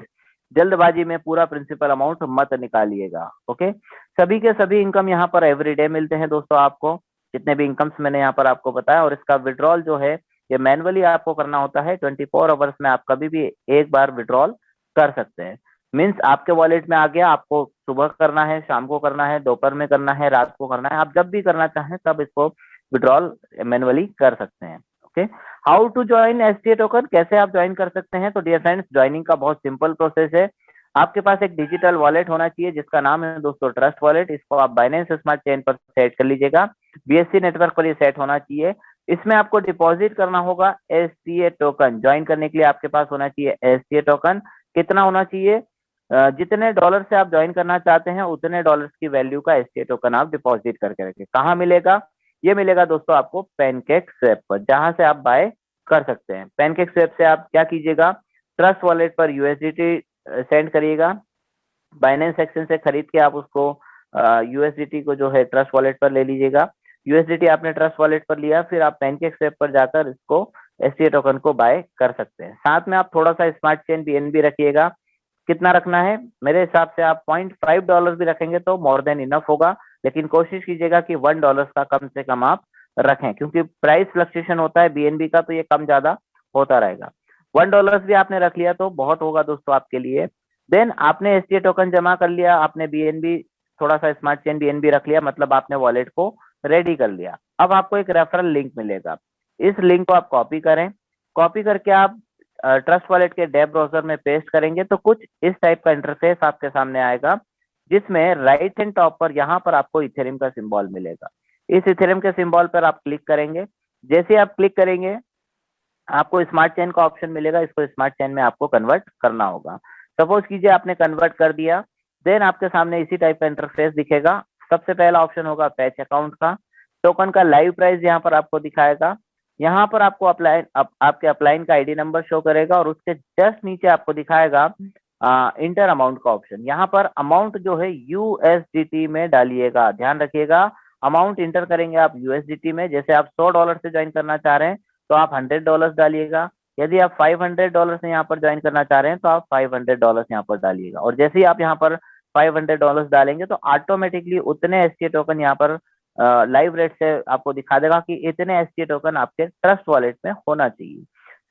जल्दबाजी में पूरा प्रिंसिपल अमाउंट मत निकालिएगा। ओके, सभी के सभी इनकम यहाँ पर एवरीडे मिलते हैं दोस्तों आपको, जितने भी इनकम्स मैंने यहाँ पर आपको बताया। और इसका विड्रॉल जो है ये मैनुअली आपको करना होता है, 24 आवर्स में आप कभी भी एक बार विड्रॉल कर सकते हैं। मीन्स आपके वॉलेट में आ गया, आपको सुबह करना है, शाम को करना है, दोपहर में करना है, रात को करना है, आप जब भी करना चाहें तब इसको विड्रॉल मैनुअली कर सकते हैं। Okay, how to join STA token, कैसे आप ज्वाइन कर सकते हैं? तो डियर फ्रेंड्स, ज्वाइनिंग का बहुत सिंपल प्रोसेस है। आपके पास एक डिजिटल वॉलेट होना चाहिए जिसका नाम है दोस्तों ट्रस्ट वॉलेट। इसको आप बाइनेंस स्मार्ट चेन पर सेट कर लीजिएगा, बीएससी नेटवर्क पर ये सेट होना चाहिए। इसमें आपको डिपॉजिट करना होगा एसटीए टोकन। ज्वाइन करने के लिए आपके पास होना चाहिए एसटीए टोकन। कितना होना चाहिए? जितने डॉलर से आप ज्वाइन करना चाहते हैं उतने डॉलर्स की वैल्यू का एसटीए टोकन आप डिपॉजिट करके रखें। कहाँ मिलेगा? ये मिलेगा दोस्तों आपको पैनकेक स्वैप पर, जहां से आप बाय कर सकते हैं। पैनकेक स्वैप से आप क्या कीजिएगा, ट्रस्ट वॉलेट पर यूएसडीटी सेंड करिएगा, बाइनेंस एक्सचेंज से खरीद के आप उसको यूएसडीटी को जो है ट्रस्ट वॉलेट पर ले लीजिएगा। यूएसडीटी आपने ट्रस्ट वॉलेट पर लिया, फिर आप पैनकेक स्वैप पर जाकर इसको एसटीए टोकन को बाय कर सकते हैं। साथ में आप थोड़ा सा स्मार्ट चेन बीएनबी रखिएगा। कितना रखना है? मेरे हिसाब से आप $0.5 भी रखेंगे तो मोर देन इनफ होगा, लेकिन कोशिश कीजिएगा कि $1 का कम से कम आप रखें, क्योंकि प्राइस फ्लक्चुएशन होता है बीएनबी का, तो ये कम ज्यादा होता रहेगा। $1 भी आपने रख लिया तो बहुत होगा दोस्तों आपके लिए। देन आपने एसटीए टोकन जमा कर लिया, आपने बीएनबी थोड़ा सा स्मार्ट चेन बीएनबी रख लिया, मतलब आपने वॉलेट को रेडी कर लिया। अब आपको एक रेफरल लिंक मिलेगा, इस लिंक को आप कॉपी करें, कॉपी करके आप ट्रस्ट वॉलेट के डेव ब्राउजर में पेस्ट करेंगे तो कुछ इस टाइप का इंटरफेस आपके सामने आएगा, जिसमें राइट हैंड टॉप पर यहाँ पर आपको इथेरियम का सिंबल मिलेगा। इस इथेरियम के सिंबल पर आप क्लिक करेंगे। जैसे आप क्लिक करेंगे आपको स्मार्ट चेन का ऑप्शन मिलेगा, इसको स्मार्ट चेन में आपको कन्वर्ट करना होगा। सपोज कीजिए आपने कन्वर्ट कर दिया, देन आपके सामने इसी टाइप का इंटरफेस दिखेगा। सबसे पहला ऑप्शन होगा पैच अकाउंट का। टोकन का लाइव प्राइस यहाँ पर आपको दिखाएगा। यहाँ पर आपको आपके अपलाइन का आईडी नंबर शो करेगा और उसके जस्ट नीचे आपको दिखाएगा इंटर अमाउंट का ऑप्शन। यहाँ पर अमाउंट जो है USDT में डालिएगा, ध्यान रखिएगा अमाउंट इंटर करेंगे आप USDT में। जैसे आप $100 से ज्वाइन करना चाह रहे हैं तो आप $100 डालिएगा। यदि आप $500 से यहाँ पर ज्वाइन करना चाह रहे हैं तो आप $500 यहाँ पर डालिएगा। और जैसे ही आप यहाँ पर $500 डालेंगे तो ऑटोमेटिकली उतने STA टोकन यहाँ पर लाइव रेट से आपको दिखा देगा कि इतने STA टोकन आपके ट्रस्ट वॉलेट में होना चाहिए।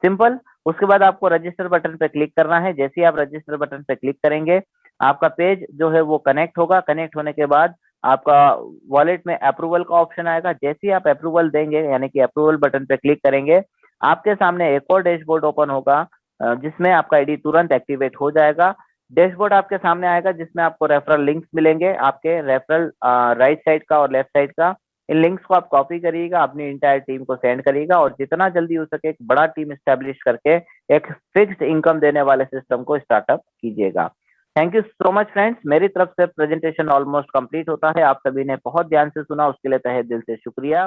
सिंपल। उसके बाद आपको रजिस्टर बटन पे क्लिक करना है। जैसे ही आप रजिस्टर बटन पे क्लिक करेंगे आपका पेज जो है वो कनेक्ट होगा। कनेक्ट होने के बाद आपका वॉलेट में अप्रूवल का ऑप्शन आएगा। जैसे ही आप अप्रूवल देंगे यानी कि अप्रूवल बटन पे क्लिक करेंगे आपके सामने एक और डैशबोर्ड ओपन होगा, जिसमें आपका आईडी तुरंत एक्टिवेट हो जाएगा। डैशबोर्ड आपके सामने आएगा जिसमें आपको रेफरल लिंक्स मिलेंगे, आपके रेफरल राइट साइड का और लेफ्ट साइड का। इन लिंक्स को आप कॉपी करिएगा, अपनी इंटायर टीम को सेंड करिएगा और जितना जल्दी हो सके एक बड़ा टीम स्टैब्लिश करके एक फिक्स्ड इनकम देने वाले सिस्टम को स्टार्टअप कीजिएगा। Thank you so much friends. मेरी तरफ से प्रेजेंटेशन ऑलमोस्ट कंप्लीट होता है। आप सभी ने बहुत ध्यान से सुना, उसके लिए तहे दिल से शुक्रिया।